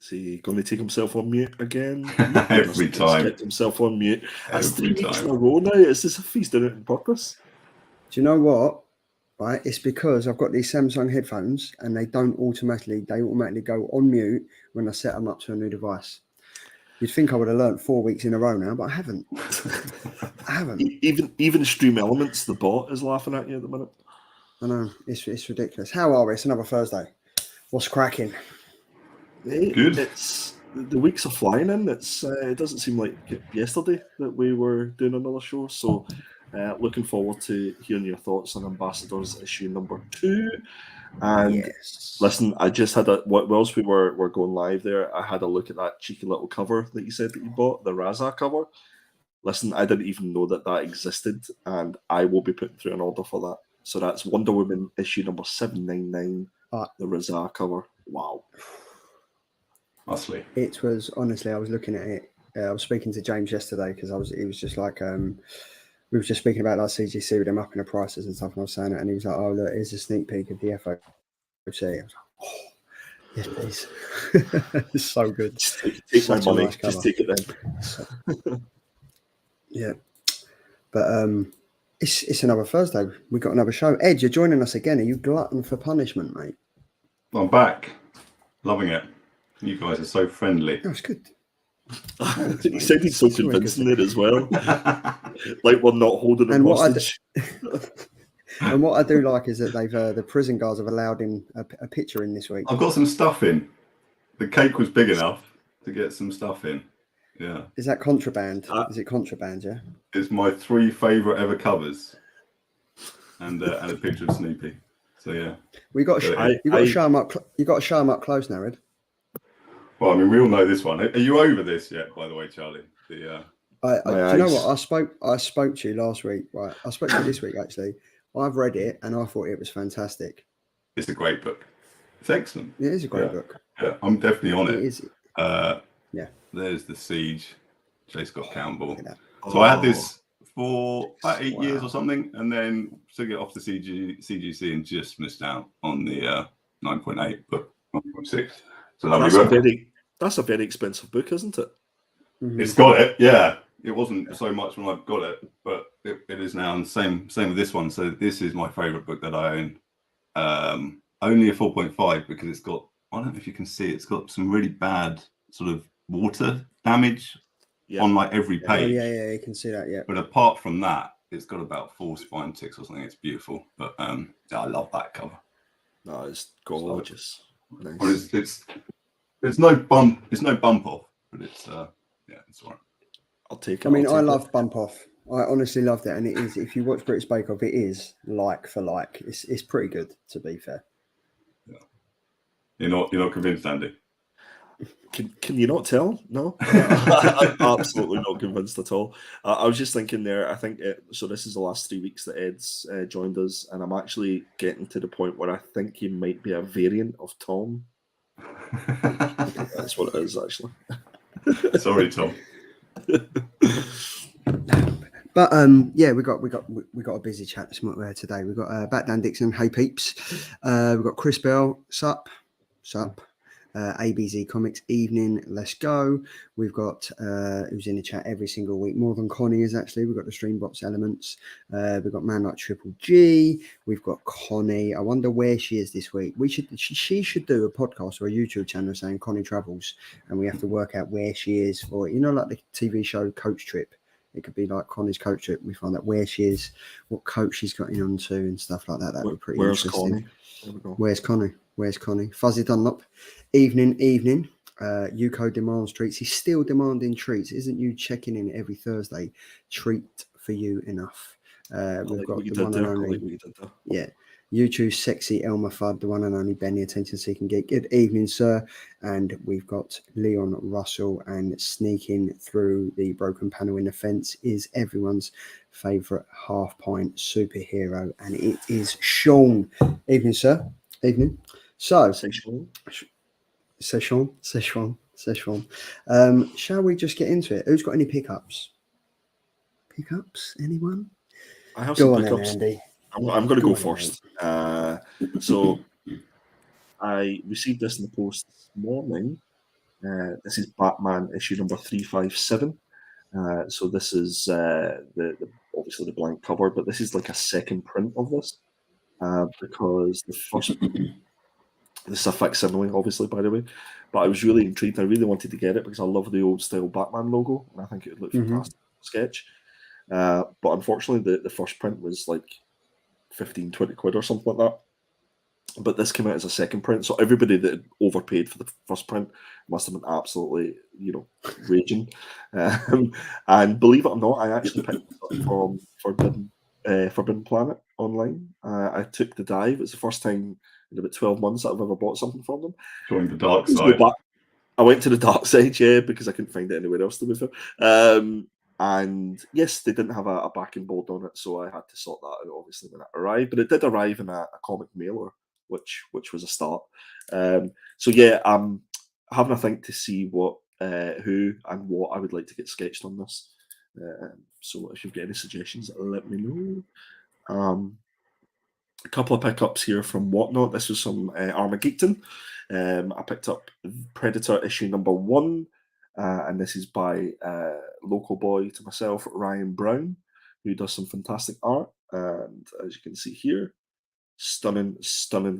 Is he going to take himself on mute again? Every time. Kept himself on mute. That's 3 Every weeks in time. a row now. It's as if he's doing it on purpose. Do you know what? Right, it's because I've got these Samsung headphones and they automatically go on mute when I set them up to a new device. You'd think I would have learnt 4 weeks in a row now, but I haven't. Even Stream Elements, the bot, is laughing at you at the minute. I know, it's ridiculous. How are we? It's another Thursday. What's cracking? Good. It's the weeks are flying in. It doesn't seem like yesterday that we were doing another show. So looking forward to hearing your thoughts on Ambassadors issue number 2. And listen, I just had whilst we were going live there, I had a look at that cheeky little cover that you said that you bought, the Raza cover. Listen, I didn't even know that existed, and I will be putting through an order for that. So that's Wonder Woman issue number 799, the Raza cover. Wow. Honestly. It was, honestly, I was looking at it. I was speaking to James yesterday because he was just like, we were just speaking about like CGC with them upping the prices and stuff, and I was saying it, and he was like, "Oh, look, here's a sneak peek of the FOC." I was like, "Oh, yes, please." It's so good. Take my money. Nice, just take it then. Yeah, but it's another Thursday. We got another show. Ed, you're joining us again. Are you glutton for punishment, mate? I'm back. Loving it. You guys are so friendly. That's good. He said he's so convincing it as well. Like we're not holding him hostage. And what I do like is that they've the prison guards have allowed him a picture in this week. I've got some stuff in. The cake was big enough to get some stuff in. Yeah. Is that contraband? Is it contraband? Yeah. It's my 3 favourite ever covers, and a picture of Snoopy. So yeah. You got to show them up. You got to show them up close now, Ed. Well, I mean, we all know this one. Are you over this yet, by the way, Charlie? Do you know what? I spoke to you last week. Right, I spoke to you this week actually. I've read it and I thought it was fantastic. It's a great book. It's excellent. It is a great book. Yeah, I'm definitely on it. It is. Yeah. There's the Siege, J. Scott Campbell. So I had this for about 8 years or something, and then took it off the CGC and just missed out on the 9.8, but 1.6. So that's a very expensive book, isn't it? Mm-hmm. It's got it, yeah. It wasn't so much when I got it, but it is now. And same with this one. So this is my favorite book that I own. Only a 4.5 because it's got, I don't know if you can see, it's got some really bad sort of water damage on like every page. Yeah, you can see that. Yeah. But apart from that, it's got about 4 spine ticks or something. It's beautiful. But I love that cover. No, it's gorgeous. Nice. Well, it's no bump. It's no bump off, but it's it's all right. I'll take it. I mean, I love Bump Off. I honestly loved it, and it is. If you watch British Bake Off, it is like for like. It's pretty good, to be fair. Yeah. You're not convinced, Andy? Can you not tell? No, I'm absolutely not convinced at all. I was just thinking there. I think so. This is the last 3 weeks that Ed's joined us, and I'm actually getting to the point where I think he might be a variant of Tom. That's what it is, actually. Sorry, Tom. But yeah, we got a busy chat today. We've got Batman Dixon, hey peeps. We've got Chris Bell, sup. ABZ Comics evening, let's go. We've got who's in the chat every single week, more than Connie is actually. We've got the Streambox Elements. We've got Man Like Triple G. We've got Connie. I wonder where she is this week. She should do a podcast or a YouTube channel saying Connie travels, and we have to work out where she is for, like the TV show Coach Trip. It could be like Connie's Coach Trip. We find out where she is, what coach she's gotten onto, and stuff like that. That would be pretty interesting. Connie? Where's Connie? Fuzzy Dunlop. Evening. Yuko demands treats. He's still demanding treats. Isn't you checking in every Thursday? Treat for you enough. We've got the one and only. Yeah. YouTube sexy Elmer Fudd, the one and only Benny, attention seeking geek. Good evening, sir. And we've got Leon Russell, and sneaking through the broken panel in the fence is everyone's favourite half-pint superhero, and it is Sean. Evening, sir. Evening. So, Szechuan. Shall we just get into it? Who's got any pickups? Anyone? I have some pickups. Then, Andy. I'm going to go first. So I received this in the post this morning, This is Batman issue number 357. So this is the obviously the blank cover, but this is like a second print of this because the first this is a facsimile, obviously, by the way. But I was really intrigued. I really wanted to get it because I love the old style Batman logo, and I think it would look fantastic sketch. But unfortunately, the first print was like 15, 20 quid or something like that. But this came out as a second print, so everybody that had overpaid for the first print must have been absolutely, raging. And believe it or not, I actually picked it up from Forbidden Planet online. I took the dive. It's the first time in about 12 months that I've ever bought something from them. Joined the dark side. I went to the dark side, yeah, because I couldn't find it anywhere else to be fair. And yes, they didn't have a backing board on it, so I had to sort that out obviously when it arrived. But it did arrive in a comic mailer, which was a start. So yeah, I'm having a think to see what, who, and what I would like to get sketched on this. So if you've got any suggestions, let me know. A couple of pickups here from Whatnot. This was some Armageddon. I picked up Predator issue number 1, and this is by local boy to myself, Ryan Brown, who does some fantastic art. And as you can see here, stunning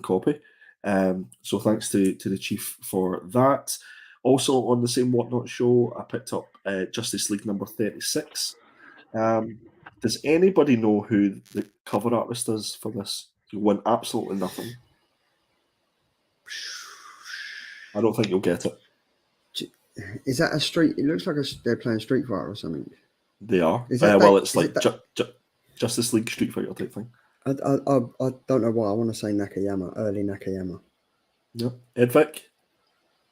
copy. So thanks to the chief for that. Also on the same Whatnot show, I picked up Justice League number 36. Does anybody know who the cover artist is for this? You win absolutely nothing. I don't think you'll get it. Is that a street? It looks like they're playing Street Fighter or something. They are. It's like Justice League Street Fighter type thing. I don't know why. I want to say Nakayama, early Nakayama. Yeah. Edvic?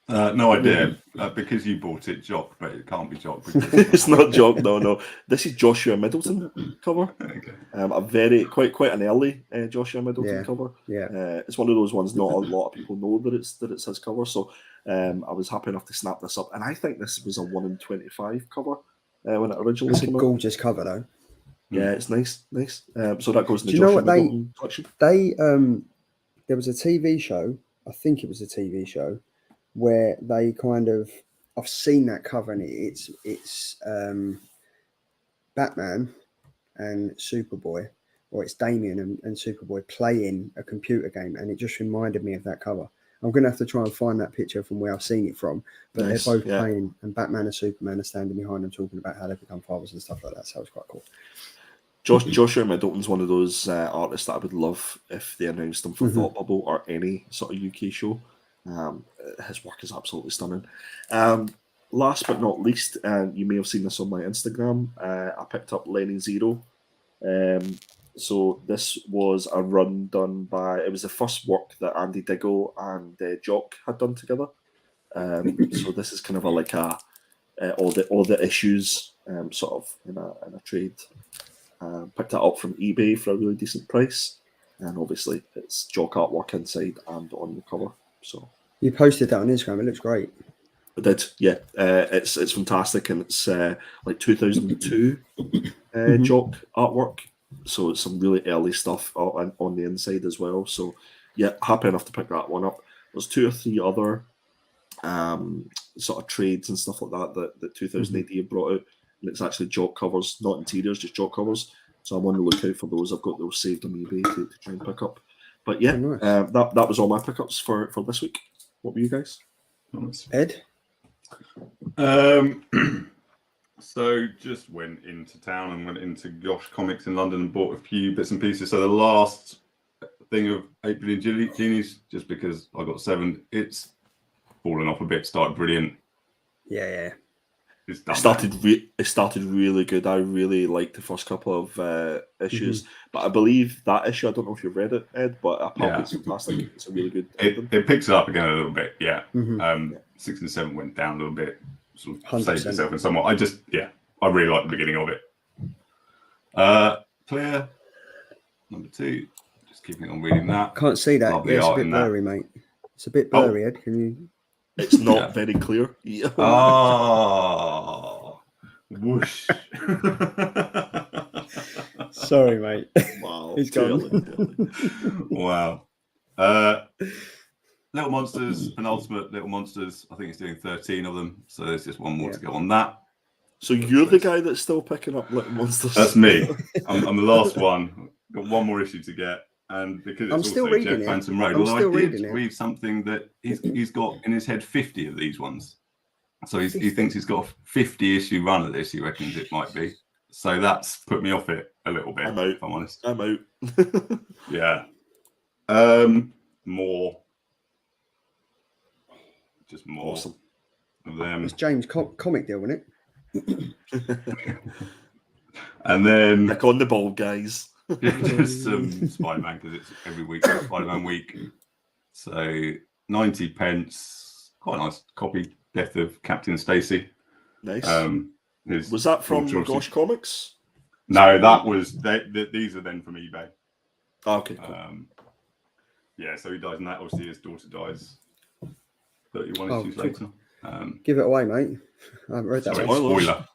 No idea. Because you bought it, Jock, but it can't be Jock. It's not Jock, no. This is Joshua Middleton cover. Okay. A very quite an early Joshua Middleton cover. Yeah. It's one of those ones not a lot of people know that it's his cover. So I was happy enough to snap this up, and I think this was a 1 in 25 cover when it originally came out. It's a gorgeous cover though. Yeah, it's nice. So that goes in the Do you know Joshua what Middleton collection. There was a TV show. I think it was a TV show where they kind of, I've seen that cover, and it's Batman and Superboy, or it's Damien and Superboy playing a computer game, and it just reminded me of that cover. I'm going to have to try and find that picture from where I've seen it from, but nice, they're both playing, and Batman and Superman are standing behind them talking about how they become fathers and stuff like that, so it's quite cool. Joshua Middleton's one of those artists that I would love if they announced him for Thought Bubble or any sort of UK show. His work is absolutely stunning. Last but not least, and you may have seen this on my Instagram, I picked up Lenny Zero. So this was a run done by, it was the first work that Andy Diggle and Jock had done together. So this is kind of all the issues sort of in a trade. Picked it up from eBay for a really decent price, and obviously it's Jock artwork inside and on the cover. So you posted that on Instagram. It looks great. I did, yeah. It's fantastic, and it's like 2002 Jock artwork. So it's some really early stuff on the inside as well. So yeah, happy enough to pick that one up. There's 2 or 3 other sort of trades and stuff like that 2000 AD have brought out. And it's actually Jock covers, not interiors, just Jock covers. So I'm on the lookout for those. I've got those saved on eBay to try and pick up. But yeah, nice. That was all my pickups for this week. What were you guys? Nice. Ed? So just went into town and went into Gosh Comics in London and bought a few bits and pieces. So the last thing of 8 Billion Genies, just because I got 7, it's fallen off a bit, started brilliant. Yeah. It started really good. I really liked the first couple of issues, but I believe that issue, I don't know if you've read it, Ed, but apparently it's fantastic. It's a really good. It picks it up again a little bit, yeah. 6 and 7 went down a little bit, sort of saved itself in somewhat. I really like the beginning of it. Clear, number 2. Just keeping on reading that. Can't see that. Yeah, it's a bit blurry, mate. It's a bit blurry, Ed. Can you? It's not very clear. Yeah. Oh, whoosh. Sorry, mate. Wow. He's gone. Wow. Little Monsters, penultimate Little Monsters. I think it's doing 13 of them. So there's just one more Yeah. to go on that. So you're the guy that's still picking up Little Monsters. That's me. I'm the last one. Got one more issue to get. And because I'm it's still also reading Jeff it. Phantom Road, I'm although still I did reading it. read something that he's got in his head 50 of these ones. So he thinks he's got a 50 issue run of this, he reckons it might be. So that's put me off it a little bit, I'm out. if I'm honest. I'm out. Yeah. More. Just more Awesome. of them. It's James comic deal, isn't it? And then Back on the ball, guys. just some Spider-Man, because it's every week Spider-Man week. So 90 pence. Quite a nice copy. Death of Captain Stacy. Nice. Was that from Gosh Comics? No, that was these are then from eBay. Oh, okay, cool. Yeah, so he dies in that. Obviously, his daughter dies 31 issues cool. later. Give it away, mate. I haven't read that Sorry, spoiler.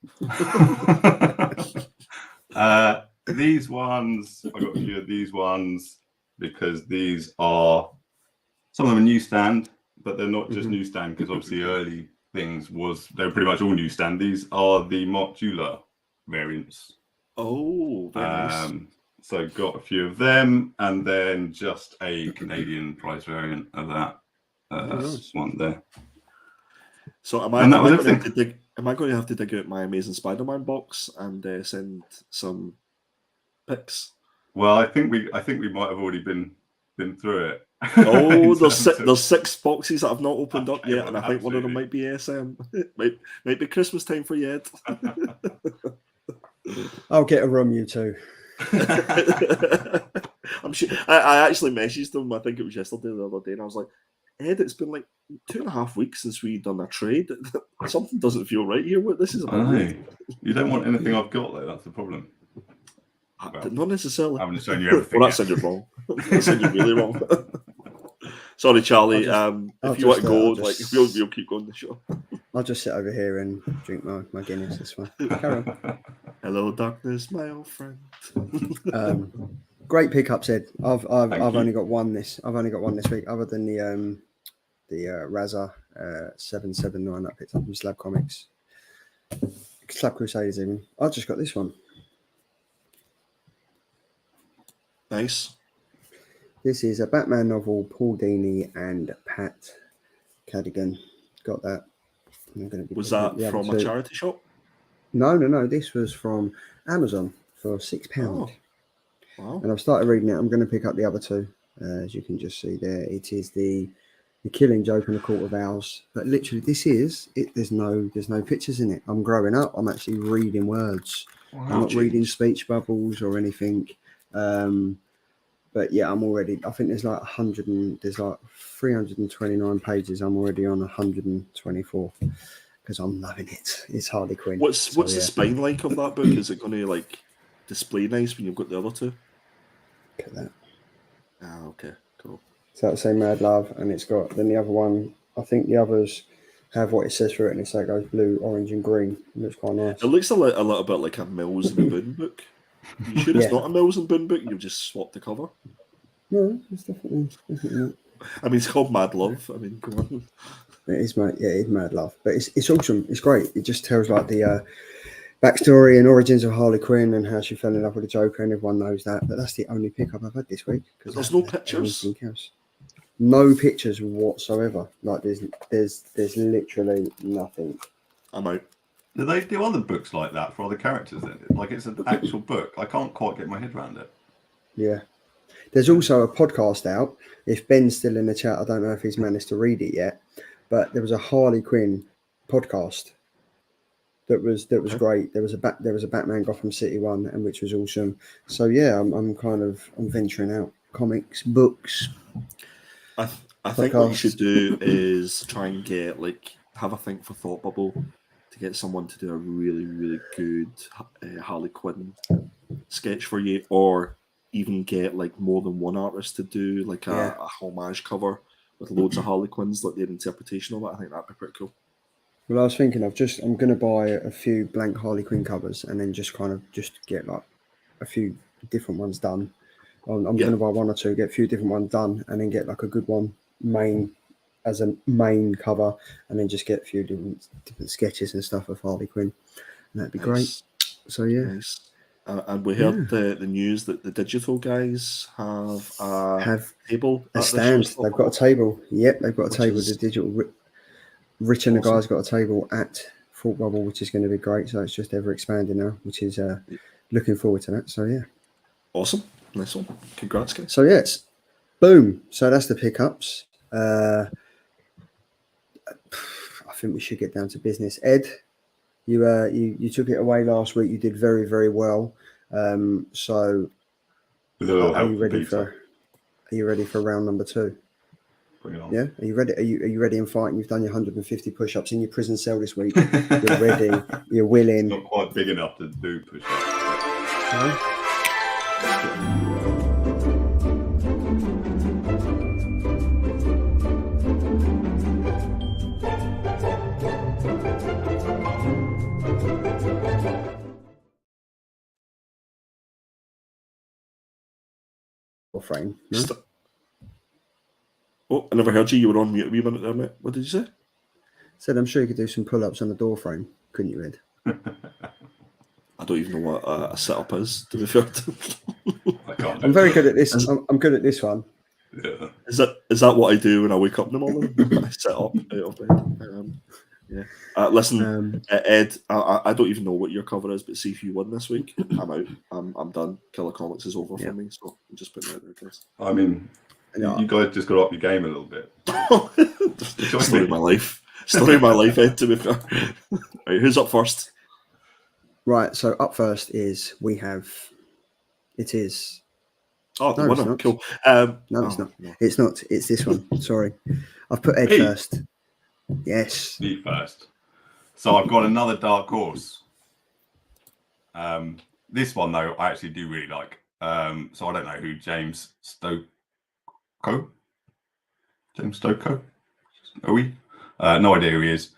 These ones, I got a few of these ones because these are some of them are newsstand, but they're not just newsstand because obviously early things they're pretty much all newsstand. These are the Mark Juller variants. Oh, very nice. So got a few of them, and then just a Canadian price variant of that one there. So am I going to have to dig out my Amazing Spider-Man box and send some pics? Well, I think we might have already been through it. Oh, there's 6 boxes that I've not opened up yet, and I think one of them might be SM. might be Christmas time for you, Ed. I'll get a room, you two. I'm sure. I actually messaged them. I think it was yesterday, the other day, and I was like, Ed, it's been like 2.5 weeks since we've done a trade. Something doesn't feel right here. What this is about? You don't want anything I've got, though. That's the problem. Well, not necessarily. I haven't shown you everything. Well, that sounded wrong. That sounded really wrong. Sorry, Charlie. If you want to go, we'll keep going the show. I'll just sit over here and drink my Guinness. This one. Carry on. Hello, darkness, my old friend. Great pickups, Ed. I've only got one this. I've only got one this week, other than the Raza 779 that I picked up from Slab Comics, Slab Crusaders. Even I just got this one. Nice. This is a Batman novel, Paul Dini and Pat Cadigan. Got that. Was that from a charity shop? No. This was from Amazon for £6. Oh, wow. And I've started reading it. I'm going to pick up the other two, as you can just see there. It is the Killing Joke and the Court of Owls. But literally, this is it. There's no pictures in it. I'm growing up. I'm actually reading words. Wow, I'm not reading speech bubbles or anything. But yeah, I'm already. I think there's like 329 pages. I'm already on 124 because I'm loving it. It's Harley Quinn. What's the spine like of that book? Is it going to like display nice when you've got the other two? Look at that. Ah, okay, cool. So that's say Mad Love, and it's got then the other one. I think the others have what it says for it, and it goes blue, orange, and green. It looks quite nice. It looks a little bit like a Mills and Boon book. You sure it's not a Mills and Boon book? You've just swapped the cover. No, it's definitely not. I mean, it's called Mad Love. I mean, come on. It is Mad Love, but it's awesome. It's great. It just tells like the backstory and origins of Harley Quinn and how she fell in love with the Joker, and everyone knows that. But that's the only pickup I've had this week. Because there's no pictures. No pictures whatsoever. Like there's literally nothing. I'm out. Do they do other books like that for other characters then? Like it's an actual book. I can't quite get my head around it. Yeah. There's also a podcast out. If Ben's still in the chat, I don't know if he's managed to read it yet, but there was a Harley Quinn podcast that was great. There was a Batman Gotham City one, and which was awesome. So yeah, I'm venturing out. Comics, books. I think what you should do is try and get have a think for Thought Bubble to get someone to do a really, really good Harley Quinn sketch for you, or even get more than one artist to do a homage cover with loads of Harley Quinns, their interpretation of it. I think that'd be pretty cool. Well, I was thinking I'm going to buy a few blank Harley Quinn covers and then just get a few different ones done. I'm going to buy one or two, get a few different ones done, and then get a good one main as a main cover, and then just get a few different sketches and stuff of Harley Quinn. And that'd be great. So yeah. Nice. And we heard the news that the digital guys have a table. A stand. They've got a table. Yep, they've got a table. The digital. Rich and the guys got a table at Thought Bubble, which is going to be great. So it's just ever expanding now, which is looking forward to that. So yeah. Awesome. Nice one. Congrats, guys. So yes. Boom. So that's the pickups. I think we should get down to business. Ed, you took it away last week. You did very, very well. So are you ready for round number 2? Bring it on. Yeah. Are you ready? Are you ready and fighting? You've done your 150 push-ups in your prison cell this week. You're ready. You're willing. Not quite big enough to do push-ups. No? Frame. No? Oh, I never heard you. You were on mute a wee minute there, mate. What did you say? Said I'm sure you could do some pull-ups on the door frame, couldn't you, Ed? I don't even know what a setup is, to be fair. I'm very good at this. I'm good at this one. Yeah. Is that what I do when I wake up in the morning? I set up out of bed. Yeah. Listen, Ed, I don't even know what your cover is, but see if you win this week, I'm out. I'm done. Killer Comics is over for me, so I'm just putting it out there, guys. I mean, you guys just got to up your game a little bit. Story of my life. Story of my life, Ed, to be fair. Right, who's up first? Right, so up first is it is. Oh, the winner. Cool. No, it's not. No. It's not. It's this one. Sorry. I've put Ed first. Yes. Me first. So I've got another dark horse. This one, though, I actually do really like. So I don't know who James Stocco? Are we? No idea who he is.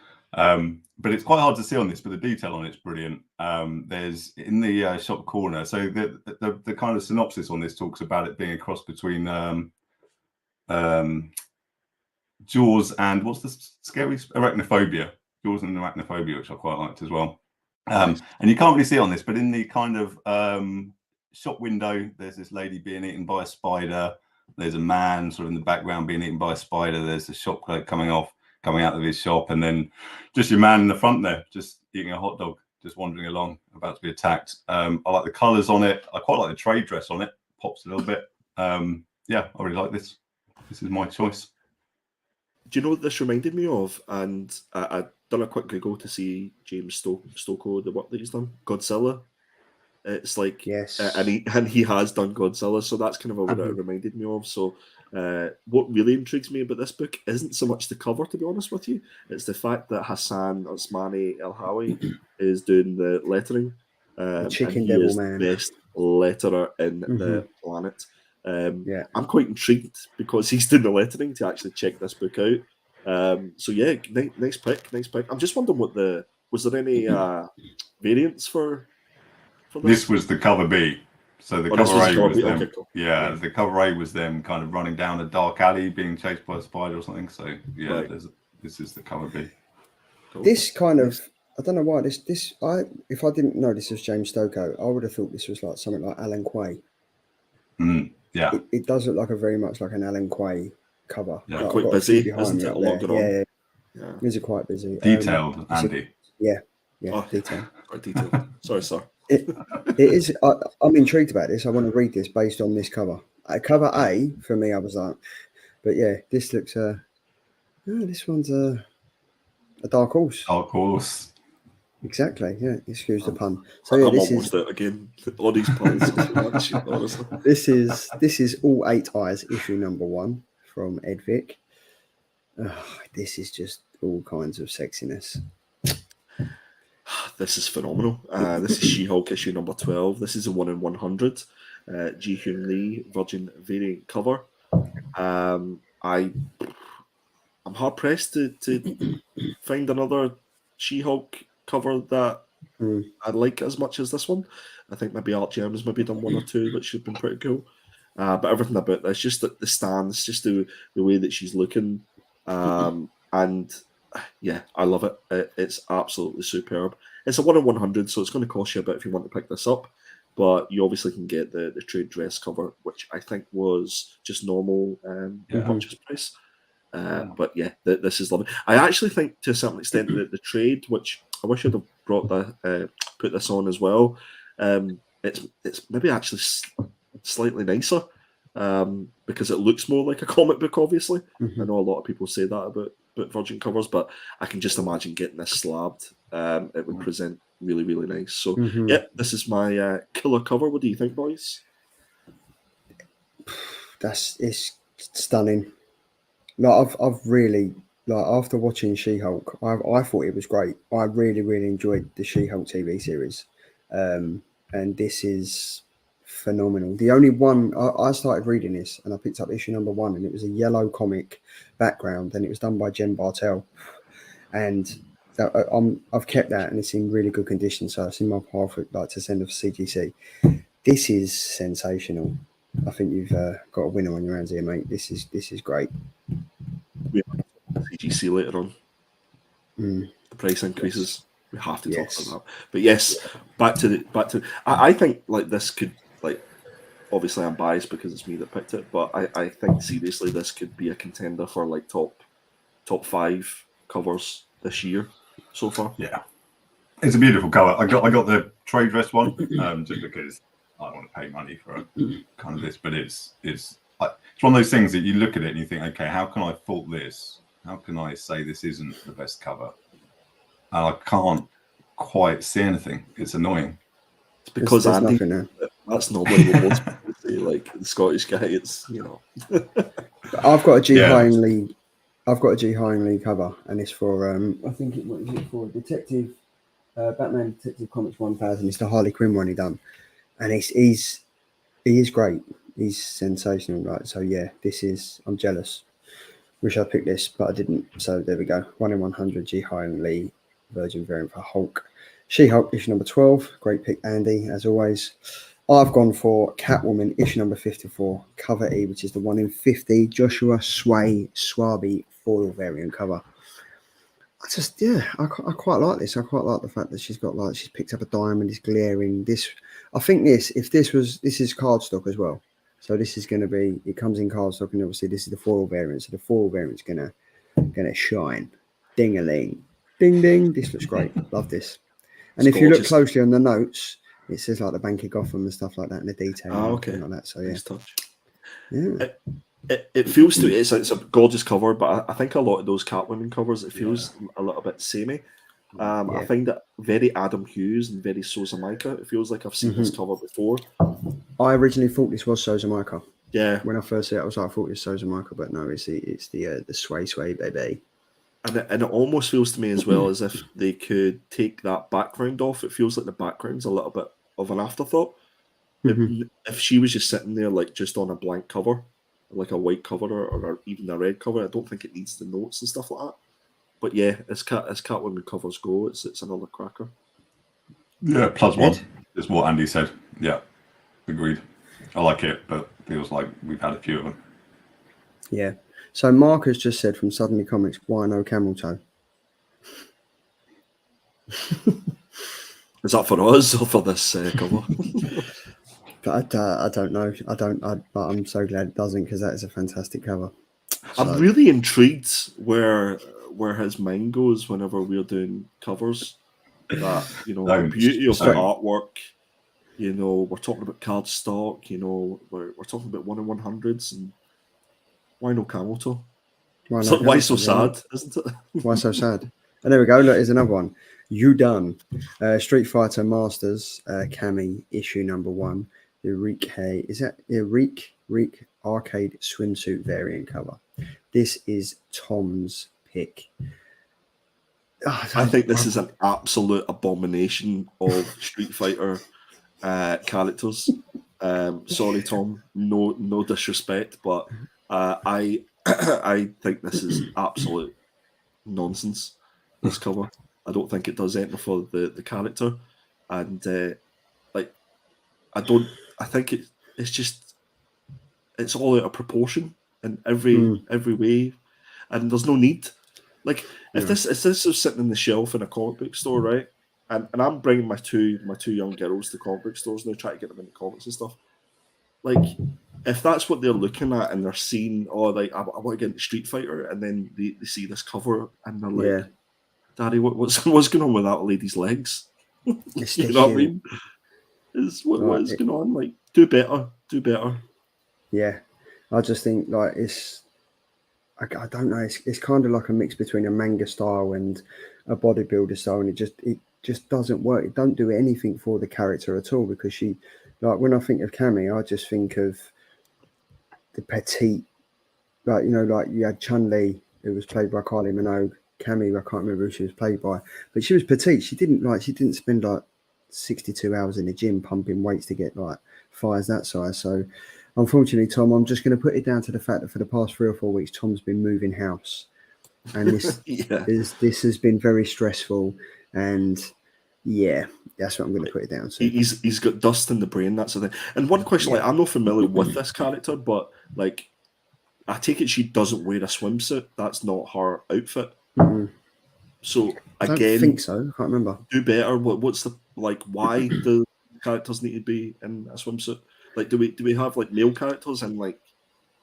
But it's quite hard to see on this, but the detail on it's brilliant. There's in the shop corner. So the kind of synopsis on this talks about it being a cross between Jaws and what's the scary arachnophobia? Jaws and arachnophobia, which I quite liked as well. And you can't really see it on this, but in the kind of shop window, there's this lady being eaten by a spider. There's a man sort of in the background being eaten by a spider. There's a shop clerk coming out of his shop, and then just your man in the front there, just eating a hot dog, just wandering along, about to be attacked. I like the colours on it. I quite like the trade dress on it. Pops a little bit. Yeah, I really like this. This is my choice. Do you know what this reminded me of? And I done a quick Google to see James Stocco, the work that he's done. Godzilla. It's like, yes, and he has done Godzilla, so that's kind of what it reminded me of. So what really intrigues me about this book isn't so much the cover, to be honest with you. It's the fact that Hassan Osmani El Hawi is doing the lettering. Chicken Devil Man, the best letterer in the planet. I'm quite intrigued because he's doing the lettering to actually check this book out. So yeah, nice pick. I'm just wondering was there any variants for this? Was the cover B. So the cover A was them. Okay, cool. Yeah, the cover A was them kind of running down a dark alley, being chased by a spider or something. So yeah, this is the cover B. Cool. This kind of, I don't know why if I didn't know this was James Stocco, I would have thought this was like something like Alan Quay. Yeah, it does look like very much like an Alan Quay cover. Yeah, like, quite busy, isn't it? A lot going on. Yeah. These are quite busy. Detailed, Andy. Detailed. Quite detailed. Sorry, sir. It is. I'm intrigued about this. I want to read this based on this cover. Cover A for me, I was like, but yeah, this looks. This one's a dark horse. Dark horse. Exactly. Yeah. Excuse the pun. So yeah, I'm almost out again. All these puns. This is All 8 Eyes issue number 1 from Ed Vick. This is just all kinds of sexiness. This is phenomenal. This is She-Hulk issue number 12. This is a 1 in 100. Ji-Hyun Lee Virgin variant cover. I'm hard pressed to find another She-Hulk cover that I like as much as this one. I think maybe Art Germ's maybe done 1 or 2, which have been pretty cool. But everything about this, just the stance, just the way that she's looking, And yeah, I love it. It's absolutely superb. It's a 1 in 100, so it's going to cost you a bit if you want to pick this up. But you obviously can get the trade dress cover, which I think was just normal purchase price. But yeah, this is lovely. I actually think to a certain extent that the trade, which I wish I'd have brought put this on as well. It's maybe actually slightly nicer because it looks more like a comic book. Obviously, I know a lot of people say that about Virgin covers, but I can just imagine getting this slabbed. It would present really, really nice. So yeah, this is my killer cover. What do you think, boys? It's stunning. Like I've really, like, after watching She-Hulk, I thought it was great. I really, really enjoyed the She-Hulk TV series, and this is phenomenal. The only one I started reading this, and I picked up issue number 1, and it was a yellow comic background, and it was done by Jen Bartel, and I've kept that, and it's in really good condition. So I've seen my path like to send off CGC. This is sensational. I think you've got a winner on your hands here, mate. This is great. We have CGC later on. The price increases. We have to talk about that. But yes, back to. I think like this could, like, obviously I'm biased because it's me that picked it, but I think seriously this could be a contender for like top 5 covers this year so far. Yeah, it's a beautiful cover. I got the trade dress one just because I don't want to pay money for kind of this, but it's one of those things that you look at it and you think, okay, how can I fault this? How can I say this isn't the best cover? And I can't quite see anything. It's annoying. It's because there's Andy, nothing there. that's not what he wants to say. Like the Scottish guy, it's I've got a G. Hindley. I've got a G. Hindley cover, and it's for I think what is it for? Detective Batman Detective Comics 1000. It's the Harley Quinn one he done, and he is great. He's sensational, right? So yeah, I'm jealous. Wish I picked this, but I didn't. So there we go. 1 in 100 G. Hindley Virgin variant for Hulk. She-Hulk issue number 12. Great pick, Andy, as always. I've gone for Catwoman issue number 54, cover E, which is the 1 in 50 Joshua Swaby foil variant cover. I quite like this. I quite like the fact that she's picked up a diamond, it's glaring. This is cardstock as well. So this is going to be, it comes in cardstock, and obviously this is the foil variant. So the foil variant's going to shine. Ding-a-ling. Ding, ding. This looks great. Love this. And if you look closely on the notes, it says like the Bank of Gotham and stuff like that, and the detail and everything like that. So yeah. Nice touch. Yeah. It feels to it's a gorgeous cover, but I think a lot of those Catwoman covers, it feels a little bit samey. I find it very Adam Hughes and very Sousa Micah. It feels like I've seen this cover before. I originally thought this was Sousa Micah. Yeah. When I first saw it, I thought it was Sousa Micah, but no, it's the sway baby. And it almost feels to me as well as if they could take that background off. It feels like the background's a little bit of an afterthought. If she was just sitting there like just on a blank cover, like a white cover or even a red cover, I don't think it needs the notes and stuff like that. But yeah, as Catwoman covers go, it's another cracker. Yeah, +1 is what Andy said. Yeah, agreed. I like it, but feels like we've had a few of them. Yeah. So Mark has just said from Suddenly Comics, why no camel toe? Is that for us or for this cover? But I don't know. But I'm so glad it doesn't, because that is a fantastic cover. So, I'm really intrigued where his mind goes whenever we're doing covers. That, the beauty of the artwork. We're talking about cardstock. We're talking about 1 in 100s, and why no camel toe? Why so sad, isn't it? Why so sad? And there we go. Look, here's another one. You done. Street Fighter Masters Cammy issue number 1. The Reek arcade swimsuit variant cover. This is Tom's pick. I think this is an absolute abomination of Street Fighter characters. Sorry, Tom. No disrespect, but I think this is absolute nonsense. This cover. I don't think it does anything for the character, and I think it's all out of proportion in every way. and there's no need. Like if Yeah. this was sitting in the shelf in a comic book store, right? And I'm bringing my two young girls to comic book stores and they try to get them into comics and stuff. Like, if that's what they're looking at and they're seeing, oh, like I want to get into Street Fighter, and then they see this cover and they're like, Daddy, what's going on with that lady's legs? You know what I mean? What is going on? Like, do better. Yeah, I just think like I don't know. It's kind of like a mix between a manga style and a bodybuilder style, and it just doesn't work. It don't do anything for the character at all, because she, like, when I think of Cammy, I just think of the petite, like, you know, like you had Chun-Li, who was played by Kylie Minogue. Cammy, I can't remember who she was played by, but she was petite. She didn't spend like 62 hours in the gym pumping weights to get like thighs that size. So unfortunately, Tom, I'm just going to put it down to the fact that for the past 3 or 4 weeks, Tom's been moving house, and this this has been very stressful. And yeah, that's what I'm going to put it down to. He's got dust in the brain. That's the thing. And one question, like, I'm not familiar with this character, but like, I take it she doesn't wear a swimsuit. That's not her outfit. Mm-hmm. So I again, think so. I can't remember. Do better. What's the, like? Why do characters need to be in a swimsuit? Like, do we have like male characters and, like,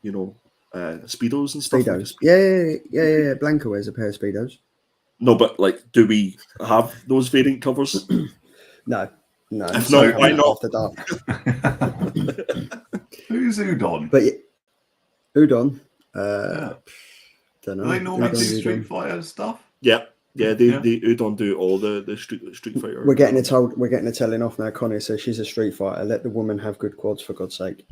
you know, speedos and stuff? Speedos. Yeah. Blanca wears a pair of speedos. No, but like, do we have those variant covers? No. If not, why not? After dark. Who's Udon? But Udon. Do Don't know. they normally do Street Fighter stuff? Yeah. The Udon do all the Street Fighter. We're getting a telling off now. Connie says she's a Street Fighter. Let the woman have good quads, for God's sake.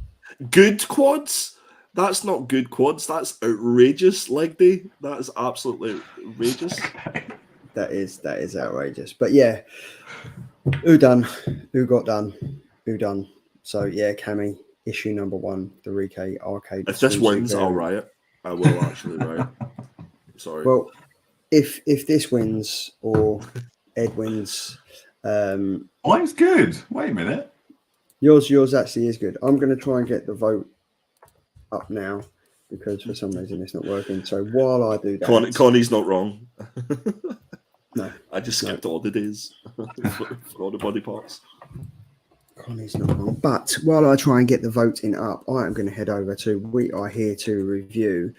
Good quads? That's not good quads. That's outrageous leg day. That is absolutely outrageous. That is outrageous. But yeah, who got done. So yeah, Cammy, issue number 1, the Rike arcade. If this wins, I'll riot. I will actually riot. Sorry. Well, if this wins or Ed wins, mine's good. Wait a minute. Yours actually is good. I'm going to try and get the vote up now, because for some reason it's not working. So while I do that, Connie's not wrong. No, I just skipped all the days for all the body parts. Connie's not wrong. But while I try and get the voting up, I am going to head over to We Are Here to review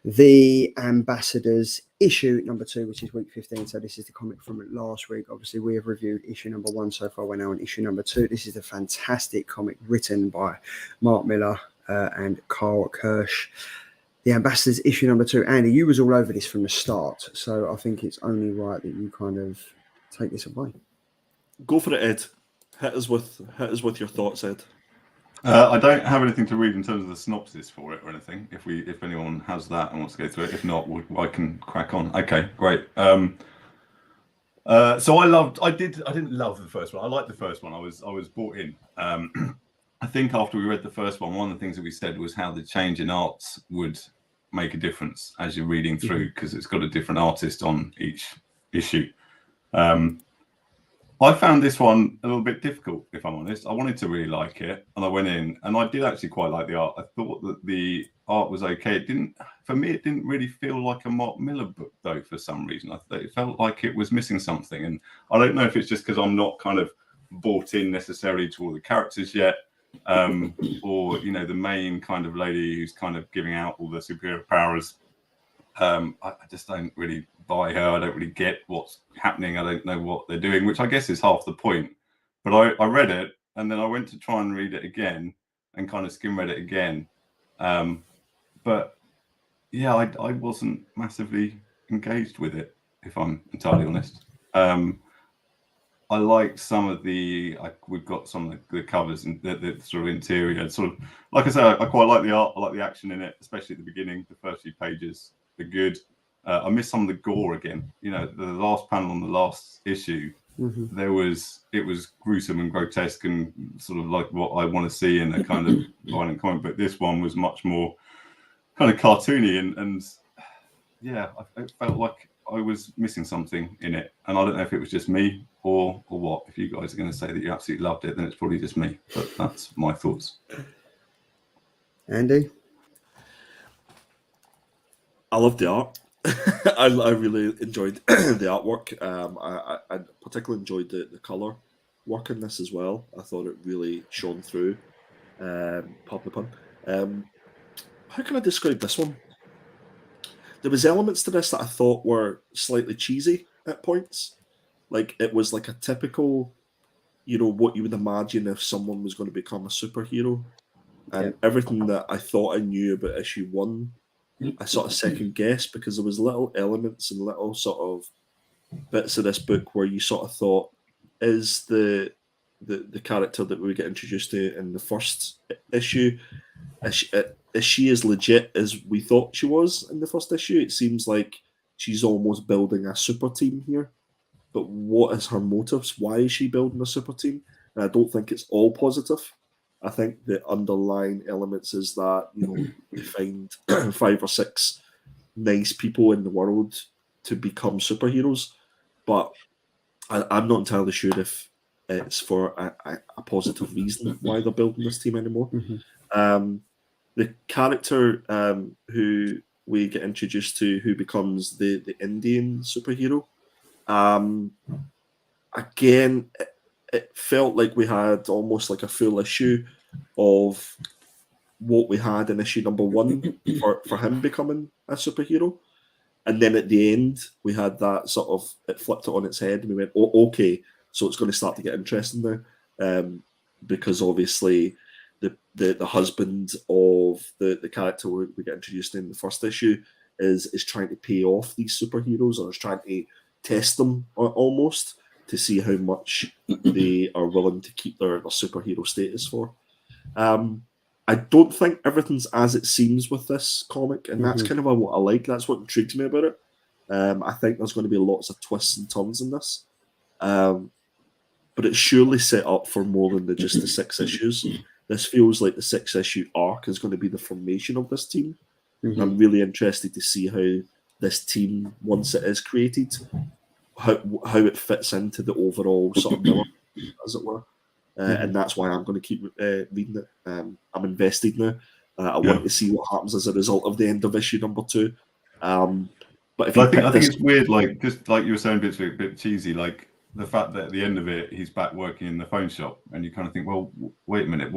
the Ambassadors issue number 2, which is week 15. So this is the comic from last week. Obviously, we have reviewed issue number 1 so far. We're now on issue number 2. This is a fantastic comic written by Mark Millar and Carl Kirsch. The Ambassadors issue number 2. Andy, you was all over this from the start, so I think it's only right that you kind of take this away. Go for it, Ed. Hit us with your thoughts, Ed. I don't have anything to read in terms of the synopsis for it or anything. If anyone has that and wants to go through it, if not, I can crack on. Okay, great. So I didn't love the first one. I liked the first one. I was brought in. I think after we read the first one of the things that we said was how the change in arts would make a difference as you're reading through, because it's got a different artist on each issue. I found this one a little bit difficult, if I'm honest. I wanted to really like it, and I went in, and I did actually quite like the art. I thought that the art was okay. It didn't really feel like a Mark Millar book, though, for some reason. It felt like it was missing something, and I don't know if it's just because I'm not kind of bought in necessarily to all the characters yet, or, you know, the main kind of lady who's kind of giving out all the superior powers. I just don't really buy her. I don't really get what's happening. I don't know what they're doing, which I guess is half the point. But I read it, and then I went to try and read it again and kind of skim read it again. But yeah, I wasn't massively engaged with it, if I'm entirely honest. I like some of we've got some of the covers and the sort of interior. Sort of, like I said, I quite like the art. I like the action in it, especially at the beginning. The first few pages are good. I miss some of the gore again. You know, the last panel on the last issue, it was gruesome and grotesque and sort of like what I want to see in a kind of violent comic book. This one was much more kind of cartoony and yeah, I felt like I was missing something in it, and I don't know if it was just me or what. If you guys are going to say that you absolutely loved it, then it's probably just me. But that's my thoughts. Andy? I love the art. I really enjoyed the artwork. I particularly enjoyed the color work in this as well. I thought it really shone through. Pardon the pun. How can I describe this one? There was elements to this that I thought were slightly cheesy at points. Like it was like a typical, what you would imagine if someone was going to become a superhero. And everything that I thought I knew about issue 1, I sort of second guessed because there was little elements and little sort of bits of this book where you sort of thought, is the character that we get introduced to in the first issue, is she as legit as we thought she was in the first issue? It seems like she's almost building a super team here. But what is her motives? Why is she building a super team? And I don't think it's all positive. I think the underlying elements is that, they find 5 or 6 nice people in the world to become superheroes. But I'm not entirely sure if it's for a positive reason why they're building this team anymore. The character who we get introduced to, who becomes the Indian superhero, again, it felt like we had almost like a full issue of what we had in issue number 1 for him becoming a superhero. And then at the end, we had that sort of, it flipped it on its head and we went, oh, okay, so it's going to start to get interesting now. Because obviously the husband of the character we get introduced in the first issue is trying to pay off these superheroes, or is trying to test them almost to see how much they are willing to keep their superhero status for. I don't think everything's as it seems with this comic, and that's kind of what I like. That's what intrigued me about it. I think there's going to be lots of twists and turns in this, but it's surely set up for more than just the 6 issues. This feels like the 6-issue arc is going to be the formation of this team. And I'm really interested to see how this team, once it is created, how it fits into the overall sort of Millar, as it were. And that's why I'm going to keep reading it. I'm invested now. I want to see what happens as a result of the end of issue number 2. But if I think it's weird, like just like you were saying, a bit cheesy, like the fact that at the end of it he's back working in the phone shop, and you kind of think, well, wait a minute,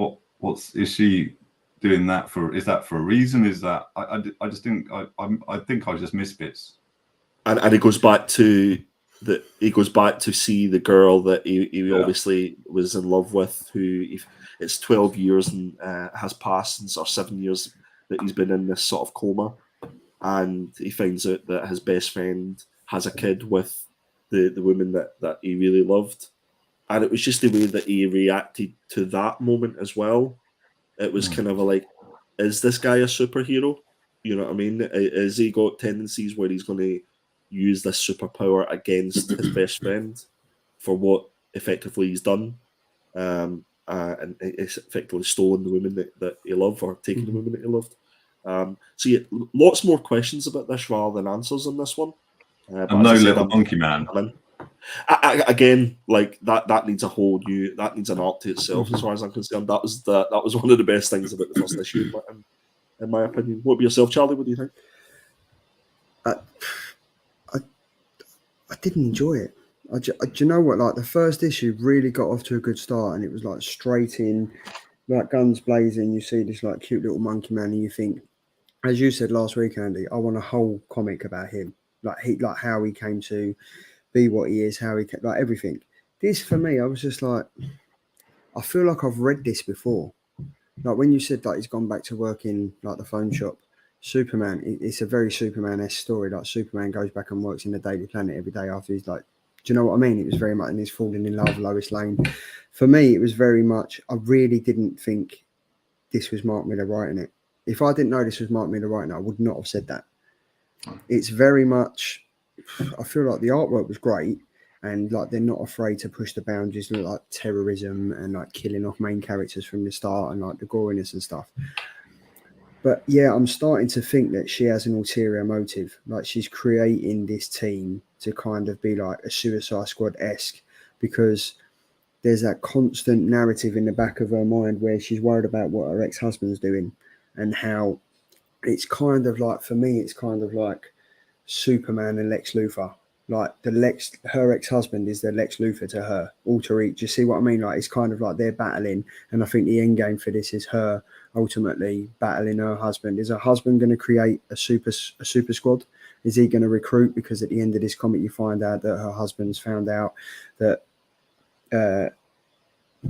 is she doing that for? Is that for a reason? Is that I just think I think I just missed bits. And it goes back to see the girl that he obviously was in love with, who it's 12 years and has passed since, or 7 years that he's been in this sort of coma, and he finds out that his best friend has a kid with the woman that he really loved. And it was just the way that he reacted to that moment as well. It was kind of like, is this guy a superhero? You know what I mean? Has he got tendencies where he's going to use this superpower against his best friend for what effectively he's done, and it's effectively stolen the woman that he loved, or taken the woman that he loved. So yeah, lots more questions about this rather than answers on this one. And no little monkey man. Again, like that needs that needs an arc to itself, as far as I'm concerned. That was one of the best things about the first issue, in my opinion. What about yourself, Charlie? What do you think? I didn't enjoy it. Do you know what? Like the first issue really got off to a good start, and it was like straight in, like guns blazing. You see this like cute little monkey man, and you think, as you said last week, Andy, I want a whole comic about him, like how he came to be what he is, how he like everything. This for me, I was just like, I feel like I've read this before. Like when you said that he's gone back to work in like the phone shop. Superman, it's a very Superman-esque story. Like Superman goes back and works in the Daily Planet every day after he's like, do you know what I mean? It was very much, and he's falling in love with Lois Lane. For me, it was very much, I really didn't think this was Mark Millar writing it. If I didn't know this was Mark Millar writing it, I would not have said that. It's very much, I feel like the artwork was great, and like they're not afraid to push the boundaries, like terrorism and like killing off main characters from the start, and like the goriness and stuff. But yeah, I'm starting to think that she has an ulterior motive. Like she's creating this team to kind of be like a Suicide Squad-esque, because there's that constant narrative in the back of her mind where she's worried about what her ex-husband's doing and how it's kind of like, for me, it's kind of like Superman and Lex Luthor. Like her ex-husband is the Lex Luthor to her alter ego. Do you see what I mean? Like, it's kind of like they're battling, and I think the end game for this is her ultimately battling her husband. Is her husband going to create a super squad? Is he going to recruit? Because at the end of this comic, you find out that her husband's found out that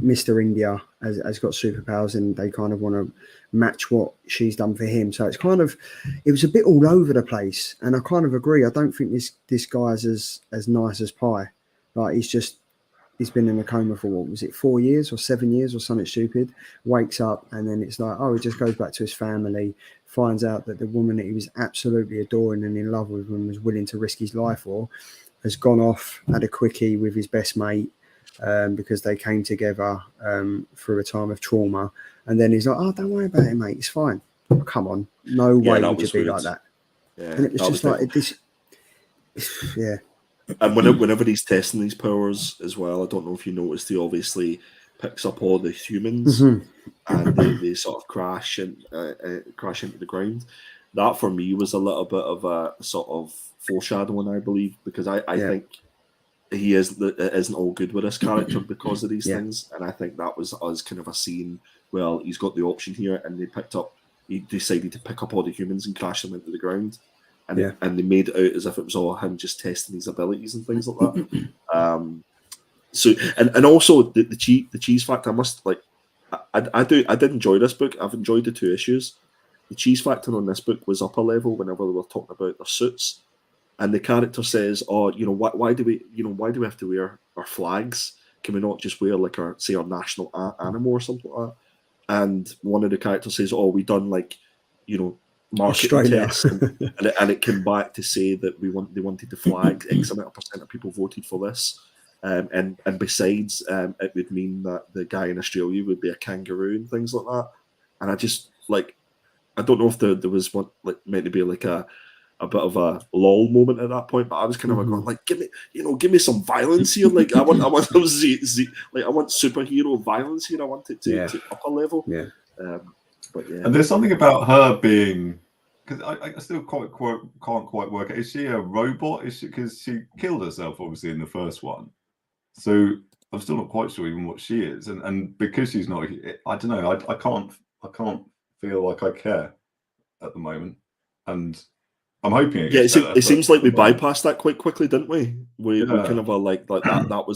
Mr. India has got superpowers, and they kind of want to match what she's done for him. So it's kind of, it was a bit all over the place, and I kind of agree. I don't think this guy's as nice as pie. Like, he's been in a coma for, what was it, 4 years or 7 years or something stupid. Wakes up, and then it's like, oh, he just goes back to his family, finds out that the woman that he was absolutely adoring and in love with and was willing to risk his life for has gone off, had a quickie with his best mate. Because they came together through a time of trauma, and then he's like, "Oh, don't worry about it, mate. It's fine." Oh, come on, no way would you be like that. Yeah, and it was just like this. Yeah. And whenever he's testing these powers as well, I don't know if you noticed, he obviously picks up all the humans, and they sort of crash into the ground. That for me was a little bit of a sort of foreshadowing, I believe, because I think he isn't all good with this character because of these things, and I think that was us kind of a scene. Well, he's got the option here, and he decided to pick up all the humans and crash them into the ground, and they made it out as if it was all him just testing his abilities and things like that. So and also the cheese factor. I must I did enjoy this book. I've enjoyed the 2 issues. The cheese factor on this book was up a level whenever they were talking about their suits. And the character says, "Oh, why do we have to wear our flags? Can we not just wear like our national animal or something like that?" And one of the characters says, "Oh, we done marketing tests, and it came back to say that they wanted the flag. X amount of % of people voted for this, and besides, it would mean that the guy in Australia would be a kangaroo and things like that." And I just I don't know if there was meant to be like a bit of a lull moment at that point, but I was kind of going give me some violence here. Like I want I want superhero violence here. I want it to up a level. Yeah. But yeah. And there's something about her being, because I still can't quite work out. Is she a robot? Is she, because she killed herself obviously in the first one? So I'm still not quite sure even what she is. And because she's not, I don't know. I can't feel like I care at the moment. And I'm hoping it seems like we bypassed that quite quickly, didn't we? We kind of are like that. That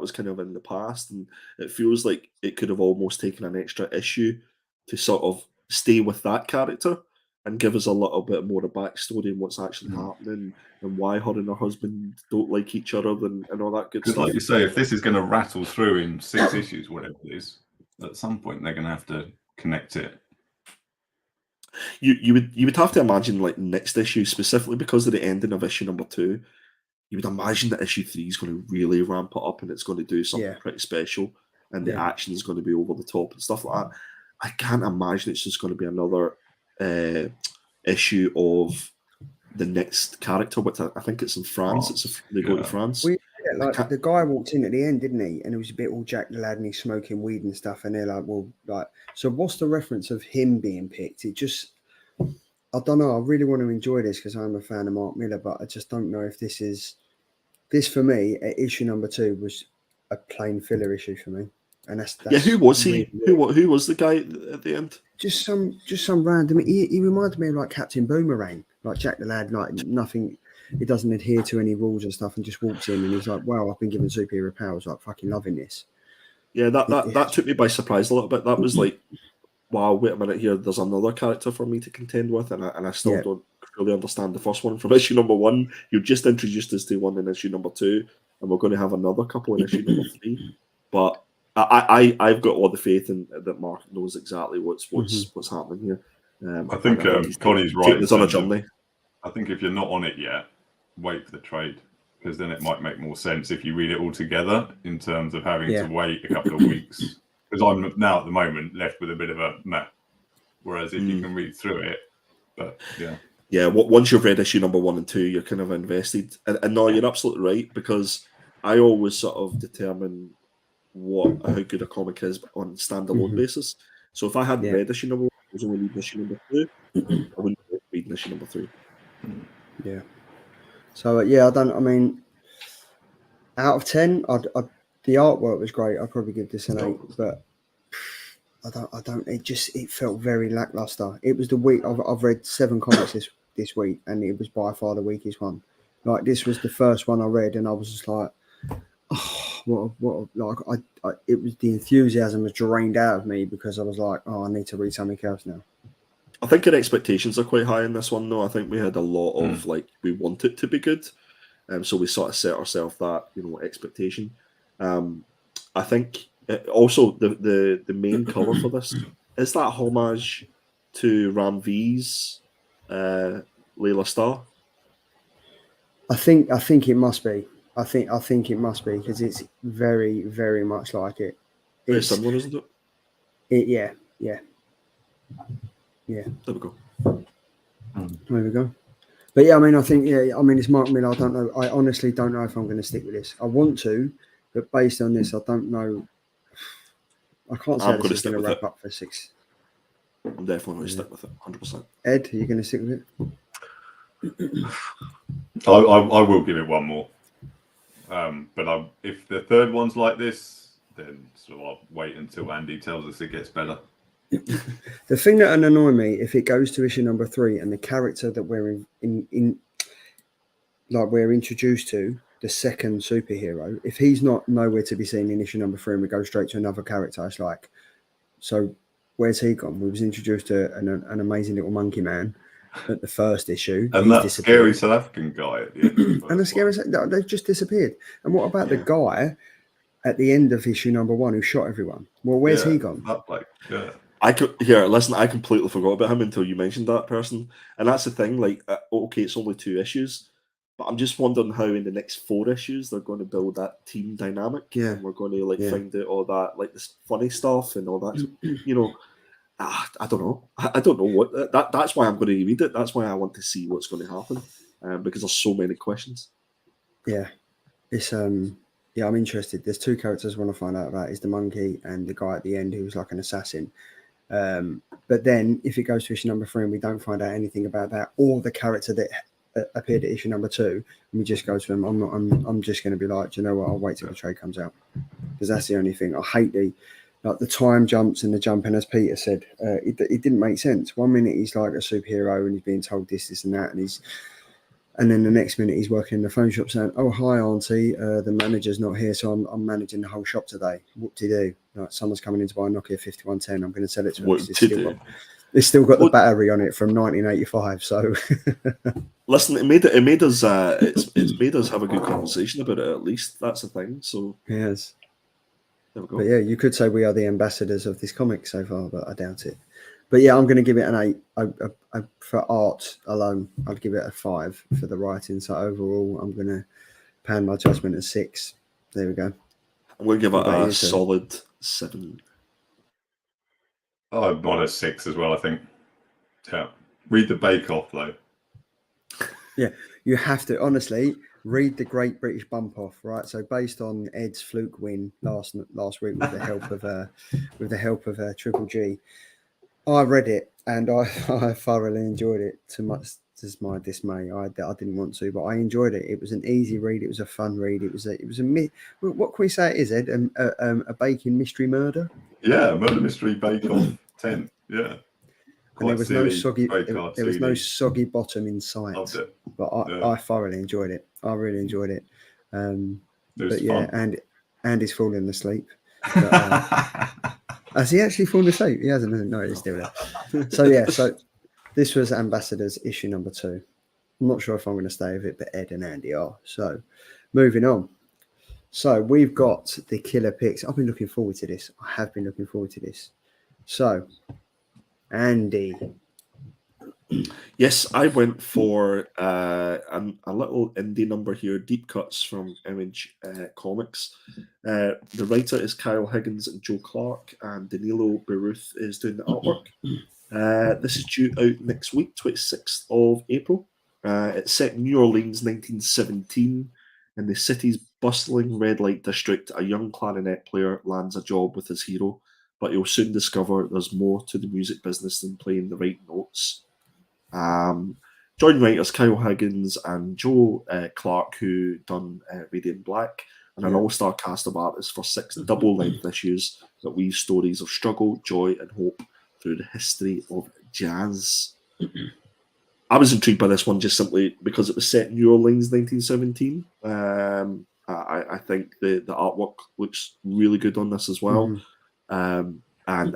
was kind of in the past, and it feels like it could have almost taken an extra issue to sort of stay with that character and give us a little bit more of a backstory and what's actually happening and why her and her husband don't like each other and all that good stuff. Because, like you say, if this is going to rattle through in 6 issues, whatever it is, at some point they're going to have to connect it. You would have to imagine, like, next issue, specifically because of the ending of issue number 2, you would imagine that issue 3 is going to really ramp it up and it's going to do something pretty special, and the action is going to be over the top and stuff like that. I can't imagine it's just going to be another issue of the next character, which I think it's in France. They go to France. The guy walked in at the end, didn't he? And it was a bit all Jack the Lad and he's smoking weed and stuff. And they're like, well, so what's the reference of him being picked? It just, I don't know. I really want to enjoy this because I'm a fan of Mark Millar, but I just don't know if this for me, at issue number 2 was a plain filler issue for me. And that's who was he? Who was the guy at the end? Just some random. He reminded me of like Captain Boomerang, like Jack the Lad, like nothing. He doesn't adhere to any rules and stuff, and just walks in and he's like, "Wow, I've been given superior powers. Like, fucking loving this." Yeah, that took me by surprise a little bit. That was like, wow, wait a minute here. There's another character for me to contend with, and I still don't really understand the first one from issue number 1. You just introduced us to one in issue number 2, and we're going to have another couple in issue number 3. But I've got all the faith in that Mark knows exactly what's happening here. I think Connie's right. It's on a journey. I think if you're not on it yet, wait for the trade, because then it might make more sense if you read it all together in terms of having to wait a couple of weeks. Because I'm now at the moment left with a bit of a meh. Whereas if you can read through it, but once you've read issue number 1 and 2, you're kind of invested. And no, you're absolutely right, because I always sort of determine how good a comic is on a standalone basis. So if I hadn't read issue number 1, I was only reading issue number 2, I wouldn't be reading issue number 3. Yeah. So yeah, I mean, out of 10, the artwork was great. I'd probably give this an 8, but I don't. It felt very lackluster. It was the week I've read 7 comics this week, and it was by far the weakest one. Like, this was the first one I read, and I was just like, oh, it was, the enthusiasm was drained out of me because I was like, oh, I need to read something else now. I think our expectations are quite high in this one, though. I think we had a lot of we want it to be good, so we sort of set ourselves that expectation. I think also the main cover for this is that homage to Ram V's Layla Starr. I think it must be. I think it must be because it's very, very much like it. Very similar, isn't it? Yeah. There we go. There we go. But yeah, I mean, it's Mark Millar. I don't know. I honestly don't know if I'm going to stick with this. I want to, but based on this, I don't know. I can't say this is going to wrap up for 6. I'm definitely going to stick with it, 100%. Ed, are you going to stick with it? I will give it one more. But if the third one's like this, then sort of I'll wait until Andy tells us it gets better. The thing that would annoy me if it goes to issue number 3 and the character that we're we're introduced to, the second superhero, if he's not nowhere to be seen in issue number 3 and we go straight to another character, it's like, so where's he gone? We was introduced to an amazing little monkey man at the first issue, and that scary South African guy at the end. And the scary, they've just disappeared. And what about the guy at the end of issue number 1 who shot everyone? Well, where's he gone? I completely forgot about him until you mentioned that person, and that's the thing. Like, okay, it's only 2 issues, but I'm just wondering how in the next 4 issues they're going to build that team dynamic. Yeah, and we're going to find out all that, like, this funny stuff and all that. I don't know. I don't know what that's why I'm going to read it. That's why I want to see what's going to happen, because there's so many questions. Yeah, it's I'm interested. There's 2 characters I want to find out about. Is the monkey and the guy at the end who's like an assassin. But then if it goes to issue number 3 and we don't find out anything about that, or the character that appeared at issue number 2, and we just go to him, I'm just going to be like, do you know what? I'll wait till the trade comes out, because that's the only thing. I hate the time jumps and the jumping, as Peter said. It didn't make sense. One minute he's like a superhero and he's being told this and that, and then the next minute he's working in the phone shop saying, "Oh, hi, Auntie. The manager's not here, so I'm managing the whole shop today. What do you do? Like, someone's coming in to buy a Nokia 5110. I'm going to sell it to them. It's still got the battery on it from 1985. So listen, it made us it's made us have a good conversation about it. At least that's the thing. So yes, there we go. But yeah, you could say we are the ambassadors of this comic so far, but I doubt it. But yeah, I'm going to give it an 8. For art alone, I'd give it a 5 for the writing. So overall, I'm going to pan my judgment at 6. There we go. I'm going to give it a solid 7. I'm on a 6 as well, I think. Yeah. Read the Bake Off, though. Yeah, you have to, honestly, read the Great British Bump Off, right? So based on Ed's fluke win last week with the help of Triple G, I read it and I thoroughly enjoyed it. Too much to my dismay, I didn't want to, but I enjoyed it. It was an easy read. It was a fun read. It was a what can we say it is, Ed? A baking mystery murder. Yeah, murder mystery Bake Off 10. Yeah. And there was no soggy bottom in sight. Loved it. But I thoroughly enjoyed it. I really enjoyed it. But yeah, and Andy's falling asleep. But, has he actually fallen asleep? He hasn't. No, he's still there. So yeah, so this was Ambassadors issue number 2. I'm not sure if I'm going to stay with it, but Ed and Andy are. So moving on. So we've got the killer picks. I've been looking forward to this. I have been looking forward to this. So Andy. Yes, I went for a little indie number here, Deep Cuts from Image Comics. The writer is Kyle Higgins and Joe Clark, and Danilo Beruth is doing the artwork. This is due out next week, 26th of April. It's set in New Orleans, 1917. In the city's bustling red light district, a young clarinet player lands a job with his hero, but he'll soon discover there's more to the music business than playing the right notes. Join writers Kyle Higgins and Joe Clark, who done Radiant Black, and an all-star cast of artists for 6 double-length issues that weave stories of struggle, joy, and hope through the history of jazz. I was intrigued by this one just simply because it was set in New Orleans, 1917. I think the artwork looks really good on this as well. And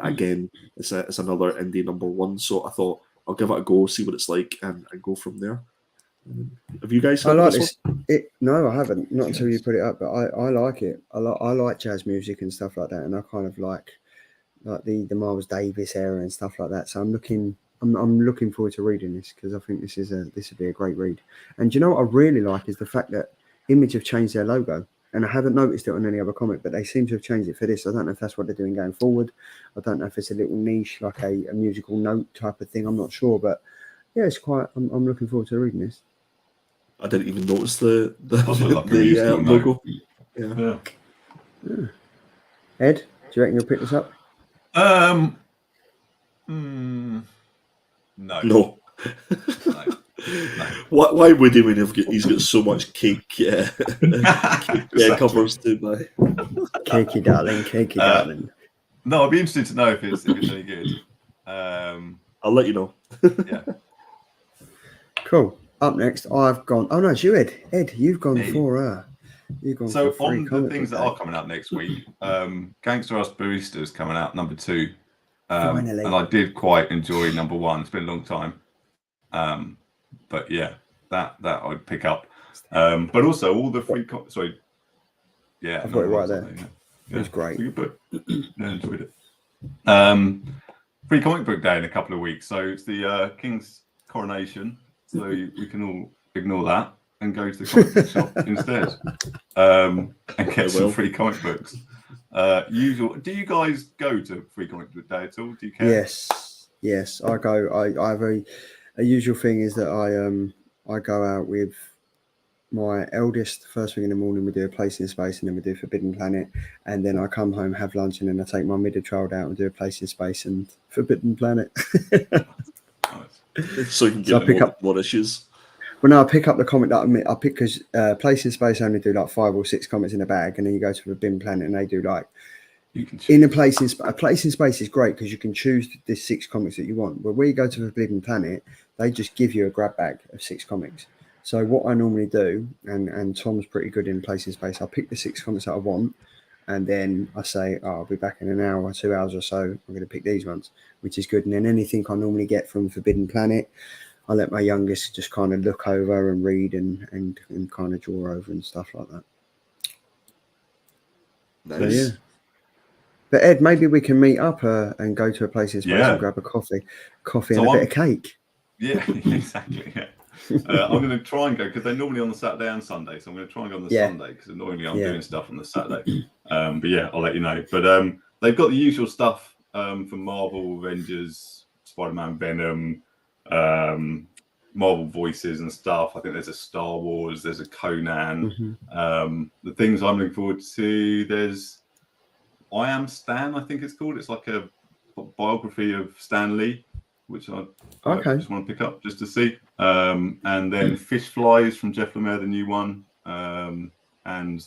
again, it's another indie #1. So I thought I'll give it a go, see what it's like, and go from there. Have you guys heard I like this this. No, I haven't. Not until you put it up, but I like it. I like jazz music and stuff like that, and I kind of like the Miles Davis era and stuff like that. So I'm looking forward to reading this because I think this would be a great read. And do you know what I really like is the fact that Image have changed their logo. And I haven't noticed it on any other comic, but they seem to have changed it for this. I don't know if that's what they're doing going forward. I don't know if it's a little niche, like a musical note type of thing. I'm not sure, but yeah, it's quite. I'm looking forward to reading this. I didn't even notice the logo. Yeah. Ed, do you reckon you'll pick this up? No. No. Why would he when he's got so much cake? Covers to buy. Cakey darling. No, I'd be interested to know if it's any good. I'll let you know. Yeah. Cool. Up next, I've gone. Oh no, it's you, Ed. Ed, you've gone for You've gone. So for on the things that are coming out next week, Gangster Us Baristas coming out #2. Finally. And I did quite enjoy #1. It's been a long time. But yeah, that I'd pick up. But also all the free sorry. Yeah. I've got it right there. It was great. I enjoyed it. Free comic book day in a couple of weeks. So it's the King's coronation. So we can all ignore that and go to the comic book shop instead. And get some free comic books. Do you guys go to free comic book day at all? Do you care? Yes, I go. I have a usual thing is that I go out with my eldest first thing in the morning. We do a Place in Space, and then we do Forbidden Planet, and then I come home, have lunch, and then I take my middle child out and do a Place in Space and Forbidden Planet. So you can get more issues. Well, no, I pick up the comic that I pick because Place in Space only do like 5 or 6 comics in a bag, and then you go to Forbidden Planet and they do like. In a Place in Space is great because you can choose the 6 comics that you want. But when you go to Forbidden Planet, they just give you a grab bag of 6 comics. So what I normally do, and Tom's pretty good in Place in Space, I pick the 6 comics that I want, and then I say, I'll be back in an hour or 2 hours or so. I'm going to pick these ones, which is good. And then anything I normally get from Forbidden Planet, I let my youngest just kind of look over and read and kind of draw over and stuff like that. Nice. So, yeah. But Ed, maybe we can meet up and go to a Place in Space and grab a coffee and a bit of cake. Yeah, exactly. Yeah. I'm going to try and go because they're normally on the Saturday and Sunday, so I'm going to try and go on the Sunday because annoyingly I'm doing stuff on the Saturday. But yeah, I'll let you know. But they've got the usual stuff from Marvel, Avengers, Spider-Man, Venom, Marvel Voices and stuff. I think there's a Star Wars, there's a Conan. The things I'm looking forward to, there's I Am Stan, I think it's called. It's like a biography of Stan Lee, which I just want to pick up just to see. And then Fish Flies from Jeff Lemire, the new one, and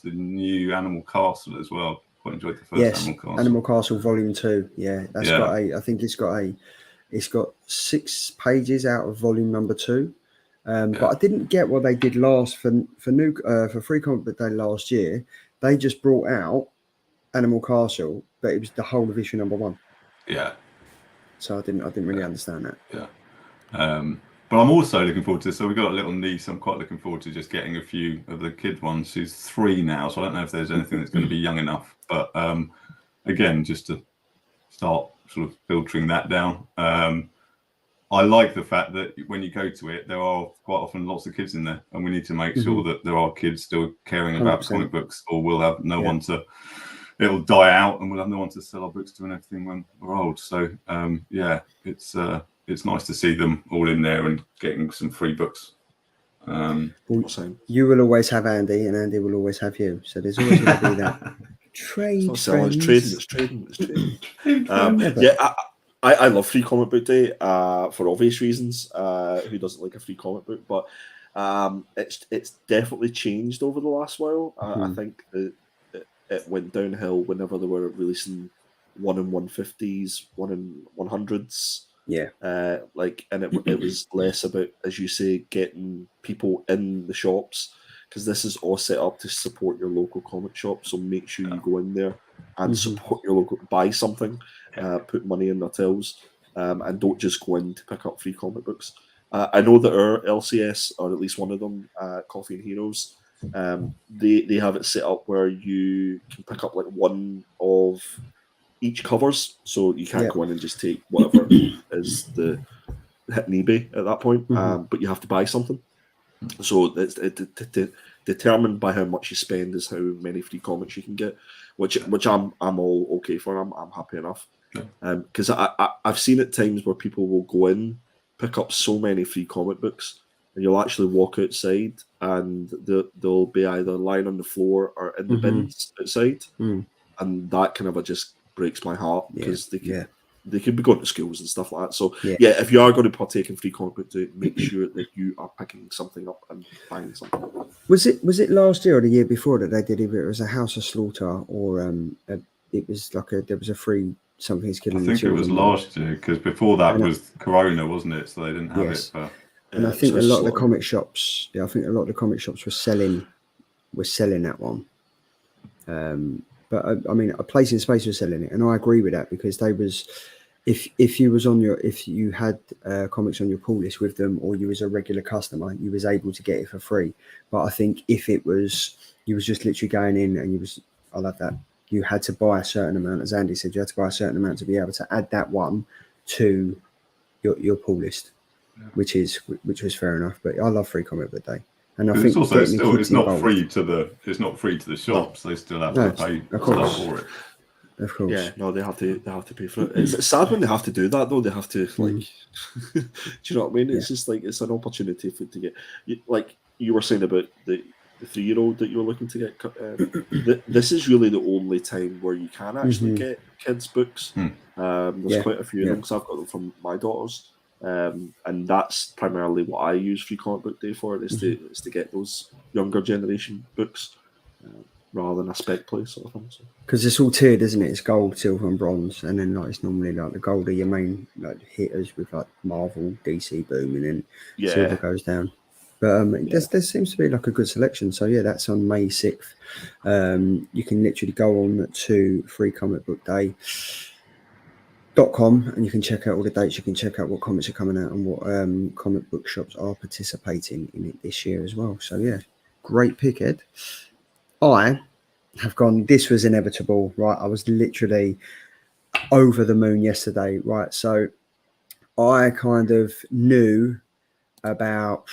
the new Animal Castle as well. Quite enjoyed the first Animal Castle. Animal Castle Volume 2. Yeah, that's got I think it's got 6 pages out of volume 2. But I didn't get what they did last for Free Comic Book Day last year. They just brought out Animal Castle, but it was the whole of issue 1. Yeah. So I didn't really understand that. Yeah. But I'm also looking forward to this. So we've got a little niece. I'm quite looking forward to just getting a few of the kid ones. She's 3 now, so I don't know if there's anything that's going to be young enough. But again, just to start sort of filtering that down. I like the fact that when you go to it, there are quite often lots of kids in there, and we need to make sure that there are kids still caring about 100%. Comic books, or we'll have no one to. It'll die out, and we'll have no one to sell our books to and everything when we're old. So it's nice to see them all in there and getting some free books. You will always have Andy, and Andy will always have you. So there's always going to be that. Trade not selling, friends. it's trading. but- Yeah, I love Free Comic Book Day for obvious reasons. Who doesn't like a free comic book? But it's definitely changed over the last while. I think that it went downhill whenever they were releasing 1 in 150s, 1 in 100s. Yeah. And it was less about, as you say, getting people in the shops, because this is all set up to support your local comic shop. So make sure you go in there and support your local, buy something, put money in their tills, and don't just go in to pick up free comic books. I know that our LCS, or at least one of them, Coffee and Heroes, they have it set up where you can pick up like one of each covers, so you can't go in and just take whatever is the hitting eBay at that point, but you have to buy something. So it's determined by how much you spend is how many free comics you can get, which I'm all okay for. I'm happy enough, because I've seen at times where people will go in, pick up so many free comic books, and you'll actually walk outside and they'll be either lying on the floor or in the bins outside, and that kind of just breaks my heart, because they could be going to schools and stuff like that. So if you are going to partake in free comic book day, make sure that you are picking something up and buying something. Was it last year or the year before that they did it? It was a House of Slaughter, or it was like there was a free something's killing. I think it was last year, because before that was Corona, wasn't it? So they didn't have it. For... And I think a lot of the comic shops, were selling that one. But I mean, a Place in Space was selling it, and I agree with that, because they was, if you had comics on your pull list with them, or you was a regular customer, you was able to get it for free. But I think if you was just literally going in and I love that, you had to buy a certain amount, as Andy said, you had to buy a certain amount to be able to add that one to your pull list, which was fair enough. But I love Free Comic Book Day. And I think it's also it's not free to the shops. They still have to pay stuff for it. Of course. Yeah, no, they have to pay for it. It's sad when they have to do that, though. They have to do you know what I mean? It's just like, it's an opportunity for to get, like you were saying about the 3-year-old that you were looking to get. This is really the only time where you can actually get kids' books. There's quite a few of them, because I've got them from my daughters. And that's primarily what I use Free Comic Book Day for, is to get those younger generation books, rather than a spec play sort of thing. Because it's all tiered, isn't it? It's gold, silver, and bronze, and then it's normally like the gold are your main hitters with like Marvel, DC, Boom, and then silver goes down. But there seems to be like a good selection. So that's on May 6th. You can literally go on to freecomicbookday.com and you can check out all the dates. You can check out what comics are coming out and what comic book shops are participating in it this year as well. So great pick, Ed. I have gone, this was inevitable, right? I was literally over the moon yesterday, right? So I kind of knew about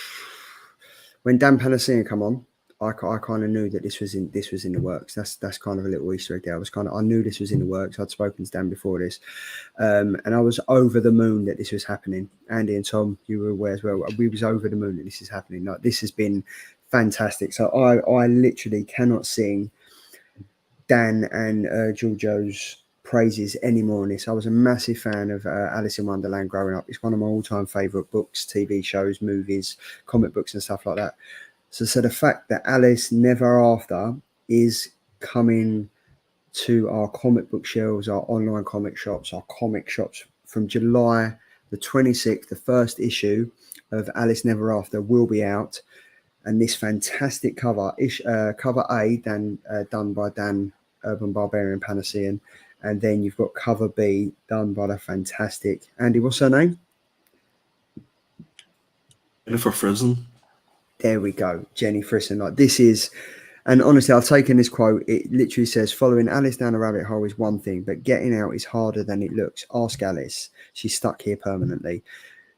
when Dan Panacea come on. I kind of knew that this was in the works. That's kind of a little Easter egg there. I knew this was in the works. I'd spoken to Dan before this, and I was over the moon that this was happening. Andy and Tom, you were aware as well. We was over the moon that this is happening. Like, this has been fantastic. So I literally cannot sing Dan and Giorgio's praises anymore on this. I was a massive fan of Alice in Wonderland growing up. It's one of my all-time favourite books, TV shows, movies, comic books and stuff like that. So the fact that Alice Never After is coming to our comic book shelves, our online comic shops, our comic shops from July the 26th, the first issue of Alice Never After will be out. And this fantastic cover, cover A, done by Dan Urban Barbarian Panacean. And then you've got cover B, done by the fantastic Andy, what's her name? Jennifer Frison. There we go, Jenny Frison. Like, this is, and honestly, I've taken this quote. It literally says, "Following Alice down a rabbit hole is one thing, but getting out is harder than it looks. Ask Alice. She's stuck here permanently.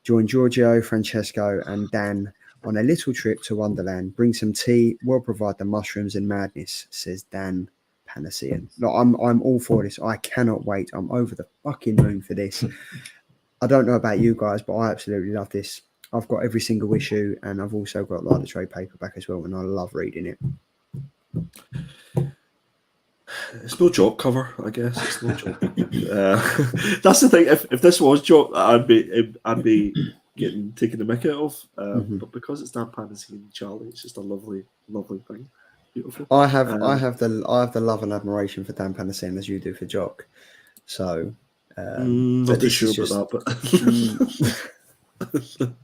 Join Giorgio, Francesco, and Dan on a little trip to Wonderland. Bring some tea. We'll provide the mushrooms and madness," says Dan Panacean. Like, I'm all for this. I cannot wait. I'm over the fucking moon for this. I don't know about you guys, but I absolutely love this. I've got every single issue, and I've also got like the trade paperback as well, and I love reading it. It's no joke cover, I guess. It's no joke. That's the thing. If this was joke, I'd be getting taken the mick out of. But because it's Dan Panassi and Charlie, it's just a lovely, lovely thing. Beautiful. I have the love and admiration for Dan Panassi as you do for Jock. So not too sure about that, but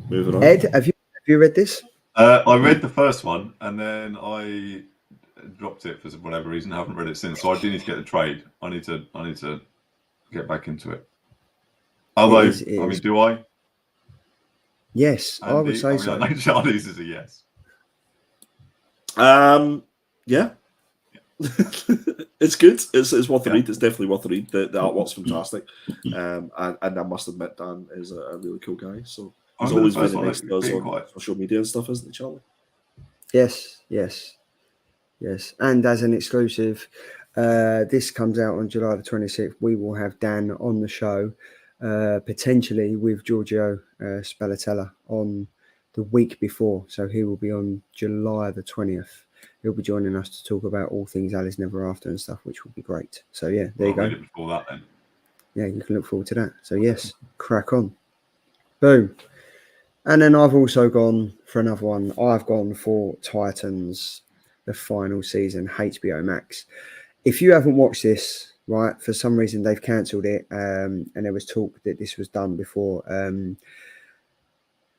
moving on. Ed, have you read this? I read the first one and then I dropped it for whatever reason. I haven't read it since, so I do need to get the trade. I need to get back into it. Although, I mean, do I? Yes, Andy, I would say so. I know Charlie's is a yes. Yeah. It's good. It's worth a read. It's definitely worth a read. The artwork's fantastic. And I must admit, Dan is a really cool guy. So he's always very nice to us on social media and stuff, isn't he, Charlie? Yes. And as an exclusive, this comes out on July the 26th. We will have Dan on the show, potentially with Giorgio Spallatella on the week before. So he will be on July the 20th. He'll be joining us to talk about all things Alice Never After and stuff, which will be great. So yeah, there you go. Read it before that, then. Yeah, you can look forward to that. So yes, crack on. Boom. And then I've also gone for another one. I've gone for Titans, the final season, HBO Max. If you haven't watched this, right, for some reason they've cancelled it, and there was talk that this was done before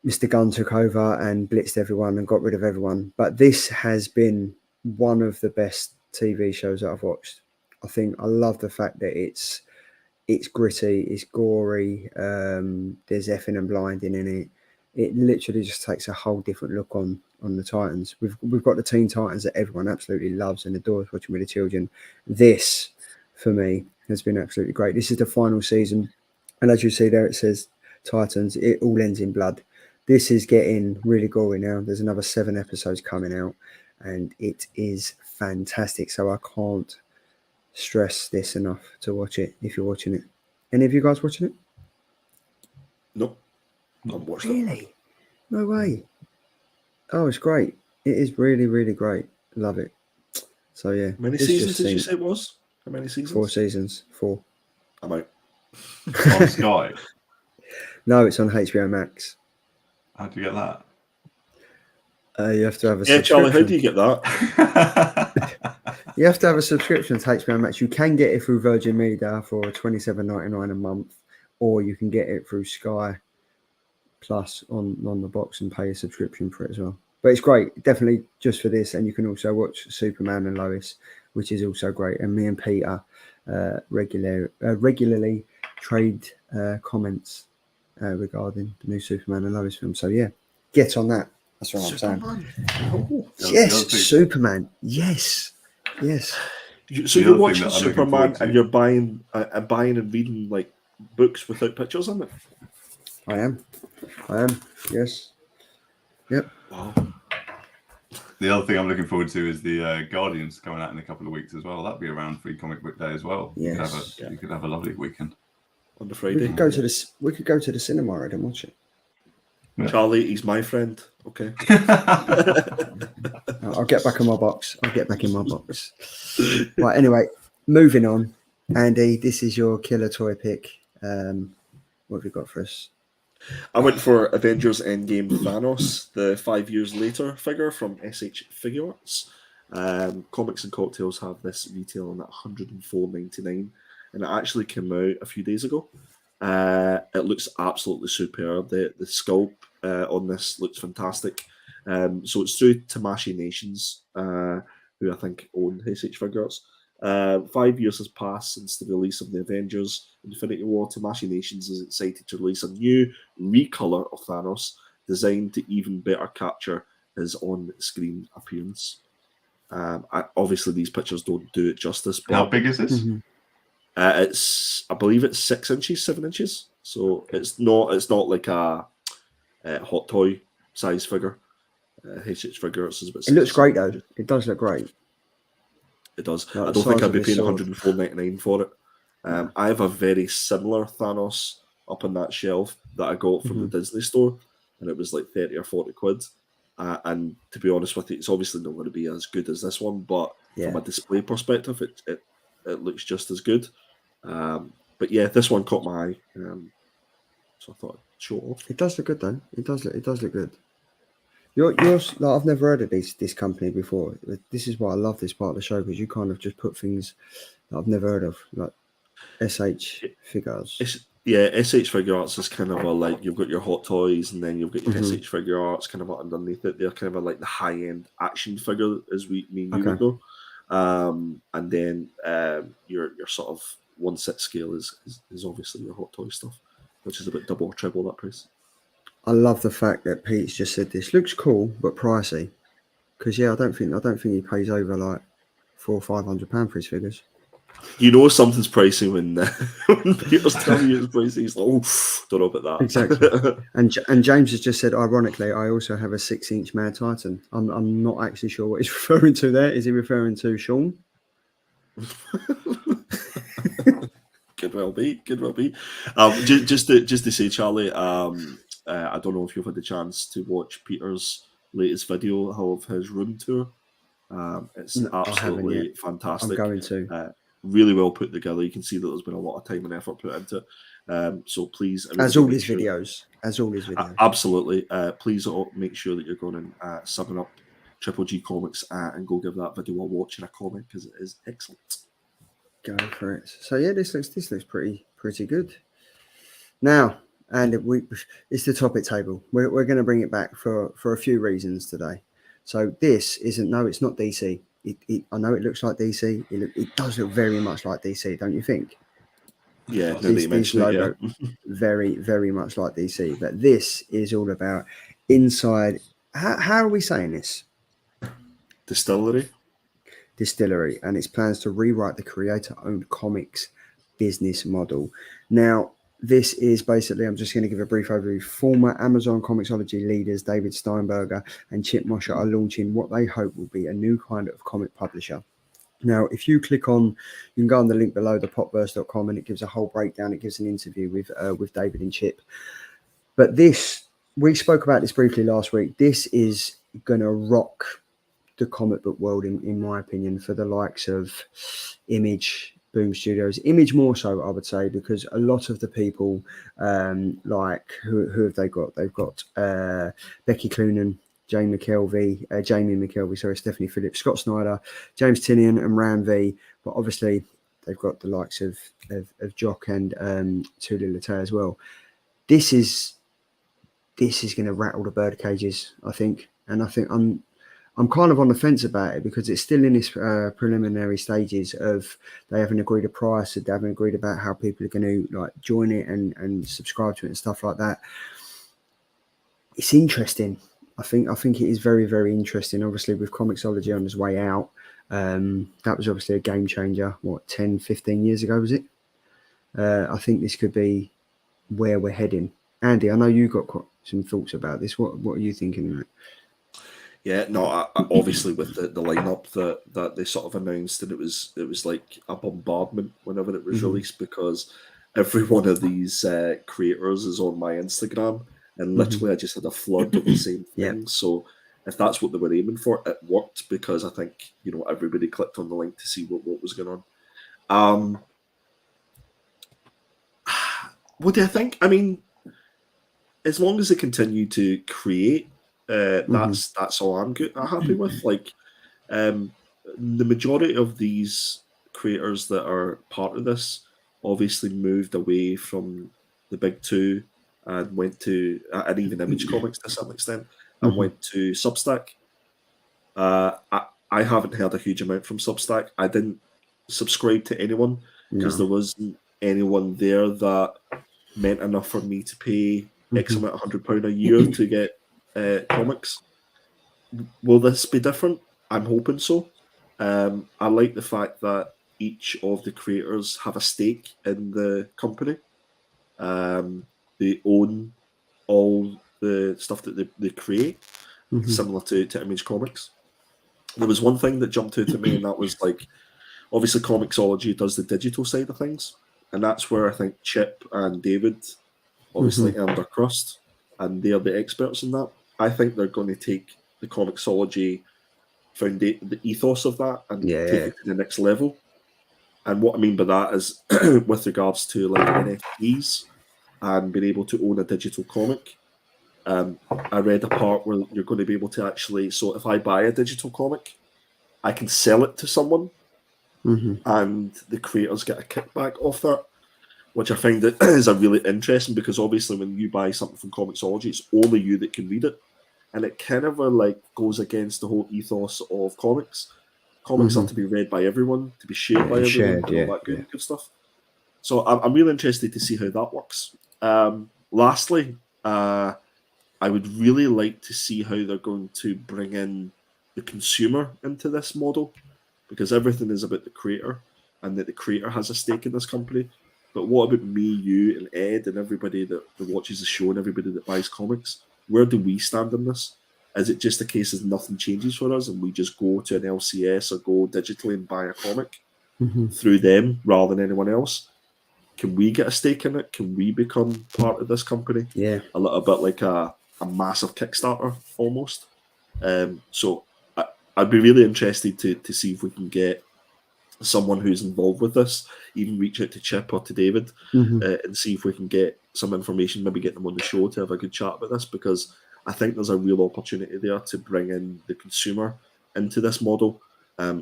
Mr. Gunn took over and blitzed everyone and got rid of everyone. But this has been one of the best TV shows that I've watched. I think I love the fact that it's gritty, it's gory, there's effing and blinding in it. It literally just takes a whole different look on the Titans. We've got the Teen Titans that everyone absolutely loves and adores watching with the children. This, for me, has been absolutely great. This is the final season. And as you see there, it says Titans. It all ends in blood. This is getting really gory now. There's another 7 episodes coming out, and it is fantastic. So I can't stress this enough to watch it if you're watching it. Any of you guys watching it? Nope. Not watched it. Really? No way. Oh, it's great. It is really, really great. Love it. So yeah. How many seasons did you say it was? How many seasons? 4 seasons. 4. I'm out. On Sky. No, it's on HBO Max. How do you get that? You have to have a subscription. Charlie, how do you get that? You have to have a subscription to HBO Max. You can get it through Virgin Media for $27.99 a month, or you can get it through Sky Plus on the box and pay a subscription for it as well. But it's great, definitely just for this. And you can also watch Superman and Lois, which is also great. And me and Peter regularly trade comments regarding the new Superman and Lois film. So yeah, get on that. That's what I'm saying. Yes, Superman. Yes. So you're watching Superman and you're buying and reading like books without pictures in it? I am. Yes. Yep. Wow. The other thing I'm looking forward to is the Guardians coming out in a couple of weeks as well. That'll be around Free Comic Book Day as well. Yes. You could have a lovely weekend. On the Friday. We could go to the cinema and watch it. Yeah. Charlie, he's my friend. Okay. I'll get back in my box. Right, anyway, moving on. Andy, this is your killer toy pick. What have you got for us? I went for Avengers Endgame Thanos, the 5 years later figure from SH Figure Arts. Comics and Cocktails have this retailing at $104.99, and it actually came out a few days ago. It looks absolutely superb. The sculpt on this looks fantastic. So it's through Tamashii Nations, who I think own SH Figure Arts. 5 years has passed since the release of the Avengers Infinity War. Tamashii Nations is excited to release a new recolor of Thanos designed to even better capture his on-screen appearance. Obviously, these pictures don't do it justice. But how big is this? Mm-hmm. I believe it's 6 inches, 7 inches. So it's not like a hot toy size figure. HH Figure Arts is about 6. It looks great though. It does look great. It does. Like I don't think I'd be paying $104.99 for it. I have a very similar Thanos up on that shelf that I got from the Disney store, and it was like 30 or 40 quid. And to be honest with you, it's obviously not going to be as good as this one, but from a display perspective, it looks just as good. But yeah, this one caught my eye, so I thought I'd show it off. It does look good though. It does look good. You're like, I've never heard of this company before. This is why I love this part of the show, because you kind of just put things that I've never heard of, like SH Figures. SH Figure Arts is kind of like, you've got your Hot Toys and then you've got your SH Figure Arts kind of underneath it. They're kind of like the high end action figure, as me and you would know. And then your sort of 1/6 scale is obviously your Hot Toy stuff, which is about double or triple that price. I love the fact that Pete's just said this looks cool but pricey, because I don't think he pays over like £400 or £500 for his figures. You know something's pricey when Peter's telling you it's pricey. He's like, oh, don't know about that. Exactly. And James has just said, ironically, I also have a 6-inch Mad Titan. I'm not actually sure what he's referring to there. Is he referring to Sean? Could well be. Just to say, Charlie, I don't know if you've had the chance to watch Peter's latest video of his room tour. It's absolutely fantastic. I'm going to. Really well put together. You can see that there's been a lot of time and effort put into it. So please, as all his videos. Absolutely. Please make sure that you're going and subbing up Triple G Comics and go give that video a watch and a comment, because it is excellent. Go for it. So yeah, this looks pretty good. Now, and it's the topic table. We're going to bring it back for a few reasons today. So this isn't. No, it's not DC. I know it looks like DC. It does look very much like DC, don't you think? Yeah, this logo, very, very much like DC. But this is all about inside. How are we saying this? Distillery, and its plans to rewrite the creator-owned comics business model. Now, this is basically, I'm just going to give a brief overview. Former Amazon Comixology leaders David Steinberger and Chip Mosher are launching what they hope will be a new kind of comic publisher. Now, if you click on, you can go on the link below, thepopverse.com, and it gives a whole breakdown. It gives an interview with David and Chip. But this, we spoke about this briefly last week. This is going to rock the comic book world, in my opinion, for the likes of Image, Boom Studios, Image more so, I would say, because a lot of the people, like who have they got? They've got Becky Cloonan, Jamie McKelvey, Stephanie Phillips, Scott Snyder, James Tinian, and Ram V. But obviously, they've got the likes of Jock and Tuli Latay as well. This is going to rattle the bird cages, I think, and I think I'm kind of on the fence about it, because it's still in its preliminary stages of they haven't agreed a price, they haven't agreed about how people are going to like join it and subscribe to it and stuff like that. It's interesting. I think it is very, very interesting. Obviously, with Comixology on its way out, that was obviously a game changer. 10, 15 years ago, was it? I think this could be where we're heading. Andy, I know you got some thoughts about this. What are you thinking of it? Yeah, no, obviously with the lineup that they sort of announced, and it was like a bombardment whenever it was released, because every one of these creators is on my Instagram, and literally I just had a flood of the same thing. So if that's what they were aiming for, it worked, because I think everybody clicked on the link to see what was going on. What do I think? I mean, as long as they continue to create. That's all I'm happy with. Like, the majority of these creators that are part of this obviously moved away from the big two and went to, and even Image Comics to some extent, and went to Substack. I haven't heard a huge amount from Substack. I didn't subscribe to anyone because there wasn't anyone there that meant enough for me to pay X amount of £100 a year to get comics. Will this be different? I'm hoping so. I like the fact that each of the creators have a stake in the company. They own all the stuff that they create, similar to Image Comics. There was one thing that jumped out at me, and that was like, obviously Comixology does the digital side of things, and that's where I think Chip and David obviously earned their crust, and they're the experts in that. I think they're going to take the Comixology the ethos of that and Yeah. take it to the next level. And what I mean by that is with regards to like NFTs and being able to own a digital comic. I read a part where you're going to be able to actually, so if I buy a digital comic, I can sell it to someone and the creators get a kickback off that, which I find that is a really interesting, because obviously when you buy something from Comixology, it's only you that can read it. And it kind of like goes against the whole ethos of comics. Comics are to be read by everyone, to be shared by everyone, and all that good stuff. So I'm really interested to see how that works. Lastly, I would really like to see how they're going to bring in the consumer into this model, because everything is about the creator and that the creator has a stake in this company. But what about me, you, and Ed, and everybody that watches the show and everybody that buys comics? Where do we stand in this? Is it just a case of nothing changes for us and we just go to an LCS or go digitally and buy a comic through them rather than anyone else? Can we get a stake in it? Can we become part of this company? Yeah. A little bit like a massive Kickstarter almost. So I'd be really interested to see if we can get someone who's involved with this, even reach out to Chip or to David and see if we can get some information, maybe get them on the show to have a good chat about this, because I think there's a real opportunity there to bring in the consumer into this model,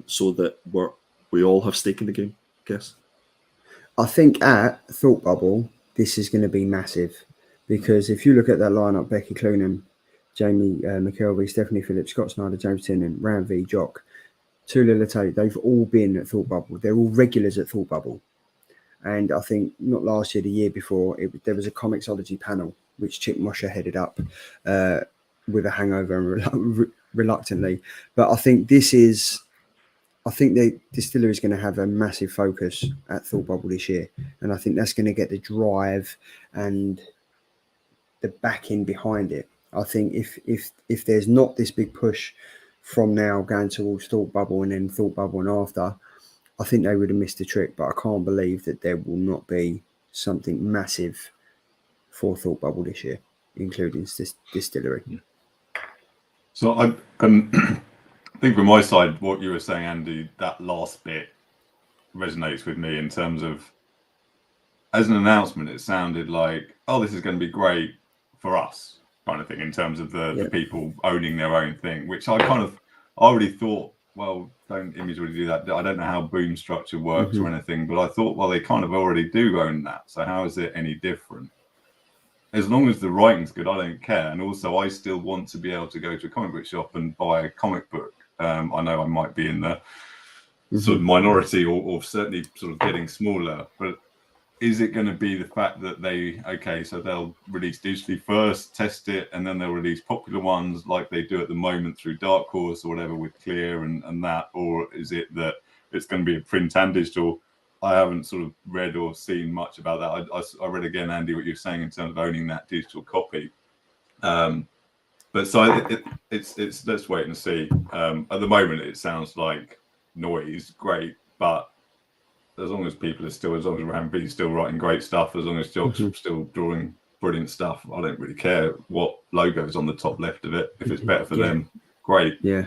so that we all have stake in the game, I guess. I think at Thought Bubble, this is going to be massive, because if you look at that lineup, Becky Cloonan, Jamie McKelvey, Stephanie Phillips, Scott Snyder, James Tennant, Ram V, Jock, Tula Late, they've all been at Thought Bubble. They're all regulars at Thought Bubble. And I think not last year, the year before, there was a Comixology panel, which Chip Mosher headed up with a hangover and reluctantly. But I think the distillery is going to have a massive focus at Thought Bubble this year. And I think that's going to get the drive and the backing behind it. I think if there's not this big push from now going towards Thought Bubble and then Thought Bubble and after, I think they would have missed the trick. But I can't believe that there will not be something massive for Thought Bubble this year, including this distillery. So I think from my side, what you were saying, Andy, that last bit resonates with me in terms of, as an announcement, it sounded like, oh, this is going to be great for us, kind of thing, in terms of the people owning their own thing, which I already thought, well, don't Image really do that? I don't know how boom structure works or anything, but I thought, well, they kind of already do own that. So how is it any different? As long as the writing's good, I don't care. And also, I still want to be able to go to a comic book shop and buy a comic book. I know I might be in the sort of minority or certainly sort of getting smaller, but is it going to be the fact that so they'll release digitally first, test it, and then they'll release popular ones like they do at the moment through Dark Horse or whatever with Clear and that? Or is it that it's going to be a print and digital? I haven't sort of read or seen much about that. I read again, Andy, what you're saying in terms of owning that digital copy. But so it's let's wait and see. At the moment, it sounds like noise, great, but as long as as long as Ramby's still writing great stuff, as long as Jock's still drawing brilliant stuff, I don't really care what logo's on the top left of it. If it's better for them, great. Yeah.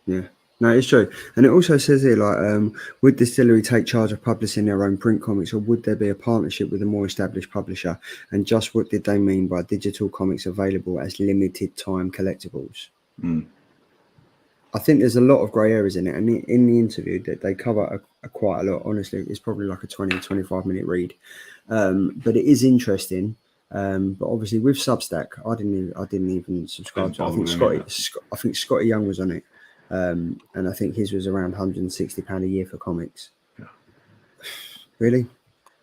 No, it's true. And it also says here, like, would Distillery take charge of publishing their own print comics, or would there be a partnership with a more established publisher? And just what did they mean by digital comics available as limited time collectibles? I think there's a lot of grey areas in it. And in the interview, that they cover quite a lot. Honestly, it's probably like a 20, 25 minute read. But it is interesting. But obviously with Substack, I didn't even subscribe to it. I think Scotty Young was on it. And I think his was around £160 a year for comics. Yeah. Really?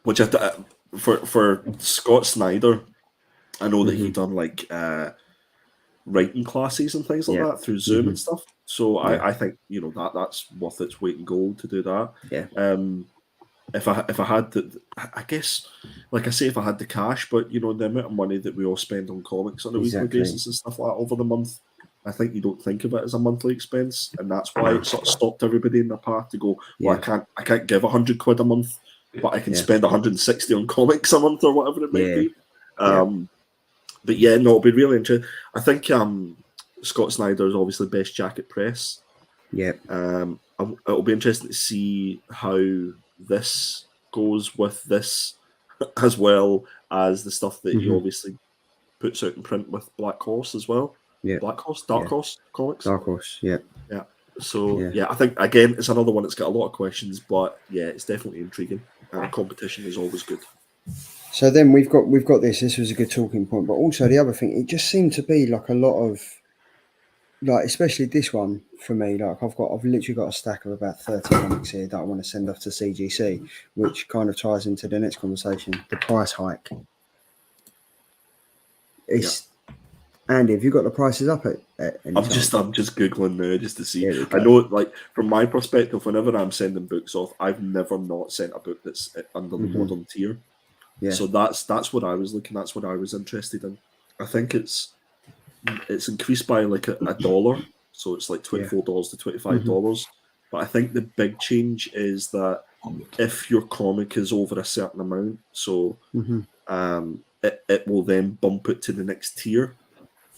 Which for Scott Snyder, I know that he done like writing classes and things like that through Zoom and stuff. So I think that's worth its weight in gold to do that. Yeah. If I had I guess, like I say, if I had the cash, but the amount of money that we all spend on comics on a weekly basis and stuff like that over the month, I think you don't think of it as a monthly expense, and that's why it sort of stopped everybody in their path to go, well, I can't give £100 a month, but I can spend 160 on comics a month or whatever it might be. But it'll be really interesting. I think Scott Snyder's obviously best jacket press. Yeah. It'll be interesting to see how this goes with this, as well as the stuff that he obviously puts out in print with Black Horse as well. Yeah. Black Horse, Dark Horse comics. Dark Horse, yeah. Yeah. So I think again it's another one that's got a lot of questions, but yeah, it's definitely intriguing. And competition is always good. So then we've got this. This was a good talking point, but also the other thing, it just seemed to be like a lot of, like, especially this one for me. Like I've literally got a stack of about 30 comics here that I want to send off to CGC, which kind of ties into the next conversation, the price hike. Andy, have you got the prices up at I'm just googling now just to see. I know, like, from my perspective, whenever I'm sending books off, I've never not sent a book that's under the modern tier. Yeah. So that's what I was looking. That's what I was interested in. I think it's increased by like $1, so it's like $24 to $25. But I think the big change is that if your comic is over a certain amount, so it will then bump it to the next tier.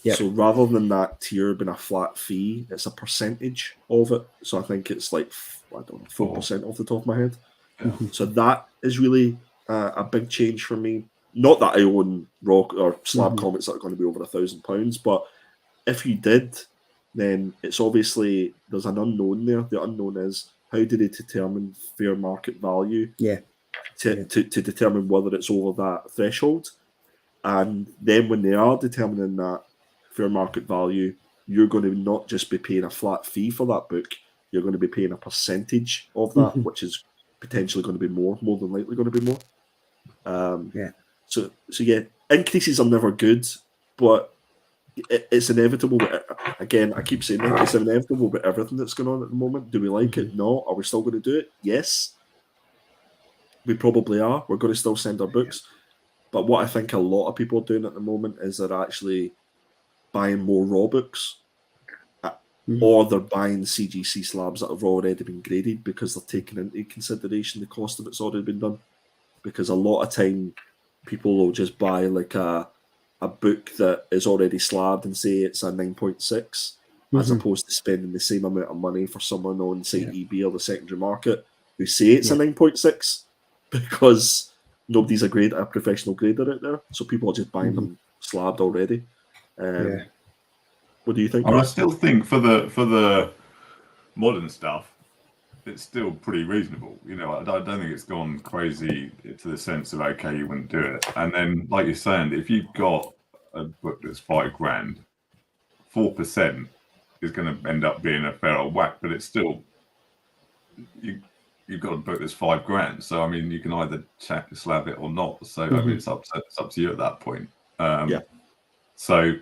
Yep. So rather than that tier being a flat fee, it's a percentage of it. So I think it's like, I don't know, 4% off the top of my head. Yeah. So that is really a big change for me. Not that I own rock or slab comics that are going to be over £1,000, but if you did, then it's obviously there's an unknown there. The unknown is how do they determine fair market value? Yeah. To determine whether it's over that threshold, and then when they are determining that fair market value, you're going to not just be paying a flat fee for that book, you're going to be paying a percentage of that, which is potentially going to be more than likely going to be more. So increases are never good, but it's inevitable. Again, I keep saying that it's inevitable with everything that's going on at the moment. Do we like it? No. Are we still going to do it? Yes. We probably are. We're going to still send our books. But what I think a lot of people are doing at the moment is they're actually buying more raw books, or they're buying CGC slabs that have already been graded because they're taking into consideration the cost of it's already been done. Because a lot of time, people will just buy like a book that is already slabbed and say it's a 9.6, as opposed to spending the same amount of money for someone on, say, eBay or the secondary market who say it's a 9.6 because nobody's a professional grader out there. So people are just buying them slabbed already. What do you think? I still think for the modern stuff, it's still pretty reasonable. You know, I don't think it's gone crazy to the sense of, okay, you wouldn't do it. And then, like you're saying, if you've got a book that's $5,000, 4% is going to end up being a fair old whack, but it's still, you've got a book that's $5,000. So, I mean, you can either slab it or not. So, I mean, it's up to you at that point. So,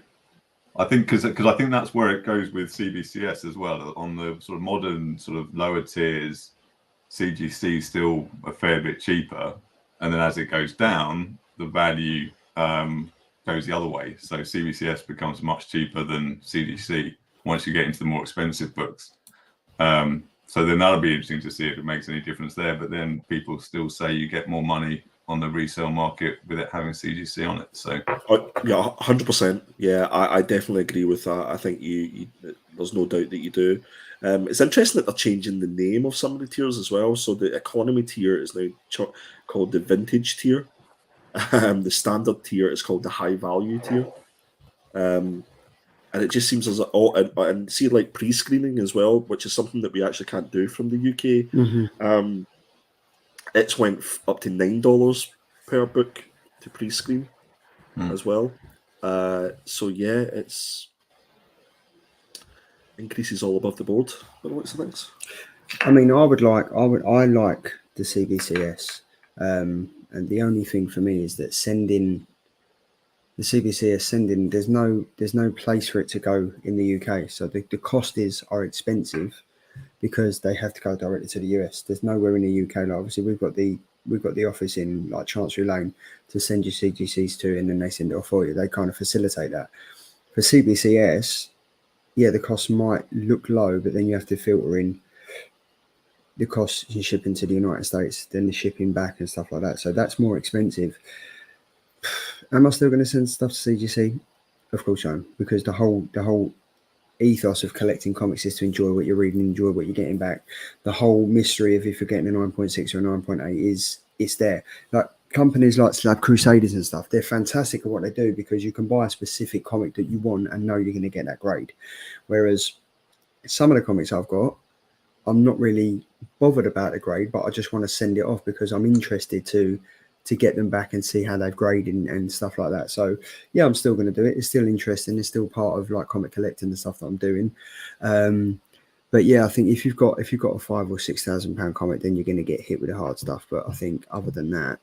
I think because I think that's where it goes with CBCS as well. On the sort of modern, sort of lower tiers, CGC is still a fair bit cheaper, and then as it goes down, the value goes the other way. So CBCS becomes much cheaper than CGC once you get into the more expensive books. So then that'll be interesting to see if it makes any difference there. But then people still say you get more money on the resale market with it having CGC on it. So 100%. Yeah, I definitely agree with that. I think you there's no doubt that you do. It's interesting that they're changing the name of some of the tiers as well. So the economy tier is now called the vintage tier. The standard tier is called the high value tier. And it just seems as and see, like, pre-screening as well, which is something that we actually can't do from the UK. It's went up to $9 per book to pre-screen as well. So yeah, it's increases all above the board. But what's the things? I mean, I like the CBCS, and the only thing for me is that sending the CBCS there's no place for it to go in the UK. So the cost are expensive, because they have to go directly to the US. There's nowhere in the UK. Like, obviously, we've got the office in, like, Chancery Lane to send your CGCs to, and then they send it off for you. They kind of facilitate that. For CBCS, the cost might look low, but then you have to filter in the costs in shipping to the United States, then the shipping back and stuff like that. So that's more expensive. Am I still going to send stuff to CGC? Of course I am, because the whole ethos of collecting comics is to enjoy what you're reading, enjoy what you're getting back. The whole mystery of if you're getting a 9.6 or a 9.8 it's there. Like companies like Slab Crusaders and stuff, they're fantastic at what they do because you can buy a specific comic that you want and know you're going to get that grade. Whereas some of the comics I've got, I'm not really bothered about the grade, but I just want to send it off because I'm interested to get them back and see how they've graded and stuff like that. So yeah, I'm still going to do it. It's still interesting. It's still part of like comic collecting and stuff that I'm doing. But yeah, I think if you've got a £5,000 or £6,000 comic, then you're going to get hit with the hard stuff. But I think other than that,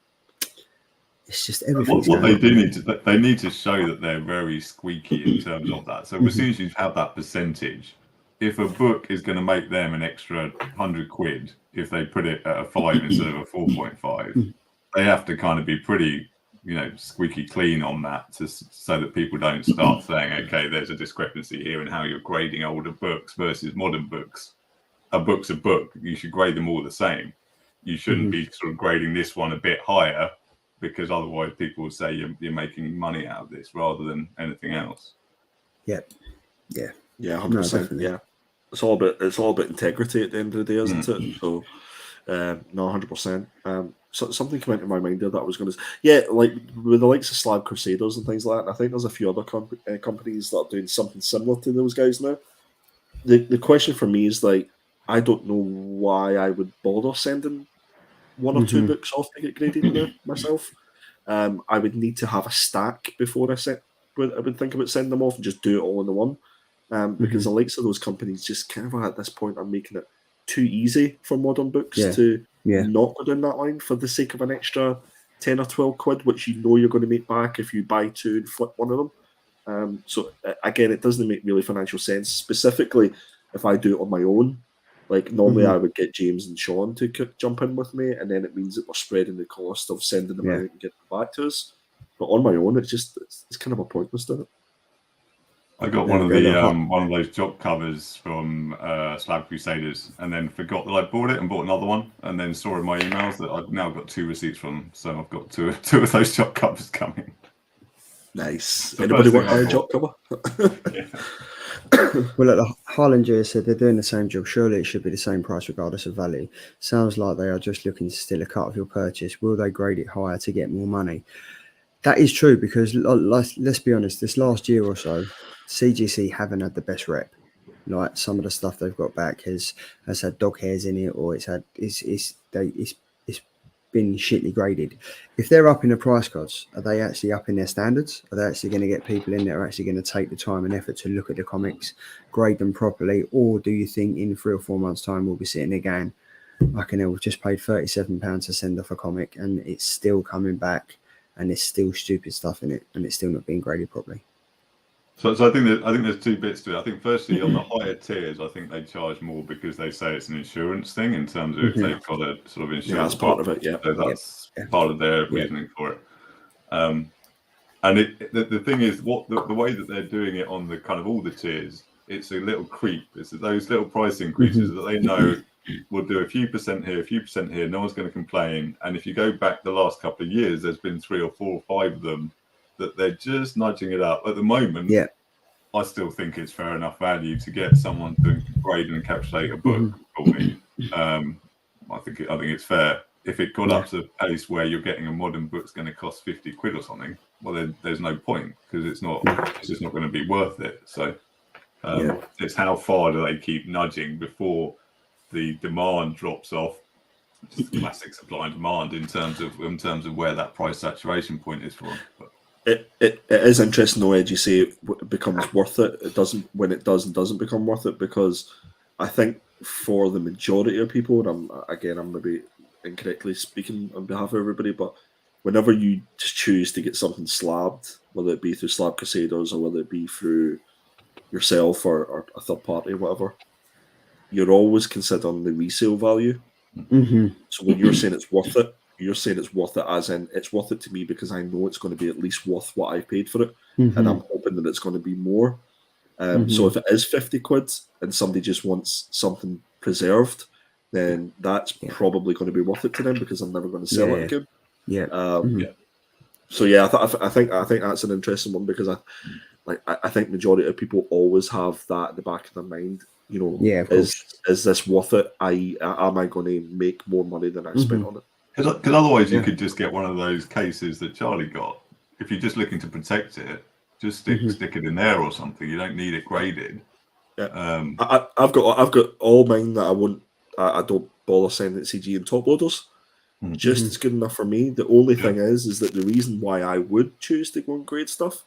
it's just everything. What they do need to show that they're very squeaky in terms of that. So as soon as you have that percentage, if a book is going to make them an extra £100 if they put it at a 5 instead of a 4.5, they have to kind of be pretty, squeaky clean on that so that people don't start saying, okay, there's a discrepancy here in how you're grading older books versus modern books. A book's a book. You should grade them all the same. You shouldn't be sort of grading this one a bit higher because otherwise people will say you're making money out of this rather than anything else. Yeah, 100%. No, yeah, it's all about integrity at the end of the day, isn't it? So, no, 100%. So something came into my mind there that I was going to, like with the likes of Slab Crusaders and things like that. I think there's a few other companies that are doing something similar to those guys now. The question for me is like, I don't know why I would bother sending one or two books off to get graded now myself. I would need to have a stack before I would think about sending them off and just do it all in the one. Because the likes of those companies just kind of at this point are making it too easy for modern books to not go down that line for the sake of an extra 10 or 12 quid, which you're going to make back if you buy two and flip one of them. So again, it doesn't make really financial sense, specifically if I do it on my own. Like normally I would get James and Sean to jump in with me, and then it means that we're spreading the cost of sending them out and getting them back to us. But on my own, it's kind of a pointless to it. I got one of those job covers from Slab Crusaders, and then forgot that I bought it and bought another one, and then saw in my emails that I've now got 2 receipts from. So I've got two of those job covers coming. Nice. Anybody want a job cover? Well, look, the Harlanger said they're doing the same job. Surely it should be the same price regardless of value. Sounds like they are just looking to steal a cut of your purchase. Will they grade it higher to get more money? That is true because let's be honest, this last year or so, CGC haven't had the best rep. Like some of the stuff they've got back has had dog hairs in it, or it's been shitly graded. If they're upping the price cards, are they actually upping their standards? Are they actually going to get people in there actually going to take the time and effort to look at the comics, grade them properly? Or do you think in 3 or 4 months' time we'll be sitting there going, we've just paid £37 to send off a comic and it's still coming back and there's still stupid stuff in it and it's still not being graded properly? So I think there's 2 bits to it. I think firstly on the higher tiers, I think they charge more because they say it's an insurance thing in terms of if they've got a sort of insurance. Yeah, that's part of it. Yeah, so that's part of their reasoning for it. And the thing is, the way that they're doing it on the kind of all the tiers, it's a little creep. It's those little price increases that they know will do a few percent here, a few percent here. No one's going to complain. And if you go back the last couple of years, there's been 3 or 4 or 5 of them that they're just nudging it up. At the moment, I still think it's fair enough value to get someone to grade and encapsulate a book for me. I think it's fair. If it got up to a pace where you're getting a modern book's going to cost 50 quid or something, well, then there's no point because it's just not going to be worth it. So it's how far do they keep nudging before the demand drops off? Just classic supply and demand in terms of where that price saturation point is for them. But, It is interesting though, Ed, you say it becomes worth it. It doesn't when it doesn't become worth it, because I think for the majority of people, and I'm maybe incorrectly speaking on behalf of everybody, but whenever you just choose to get something slabbed, whether it be through Slab Crusaders or whether it be through yourself or a third party, whatever, you're always considering the resale value. So when you're saying it's worth it, you're saying it's worth it as in it's worth it to me because I know it's going to be at least worth what I paid for it, and I'm hoping that it's going to be more. So if it is 50 quid and somebody just wants something preserved, then that's probably going to be worth it to them because I'm never going to sell it again. So I think that's an interesting one because like I think majority of people always have that in the back of their mind. You know, Yeah, of course. is this worth it? Am I going to make more money than I spent on it? Because otherwise you could just get one of those cases that Charlie got. If you're just looking to protect it, just stick it in there or something. You don't need it graded. Yeah. I've got all mine that I don't bother sending it CG and top loaders. Just it's good enough for me. The only thing is that the reason why I would choose to go and grade stuff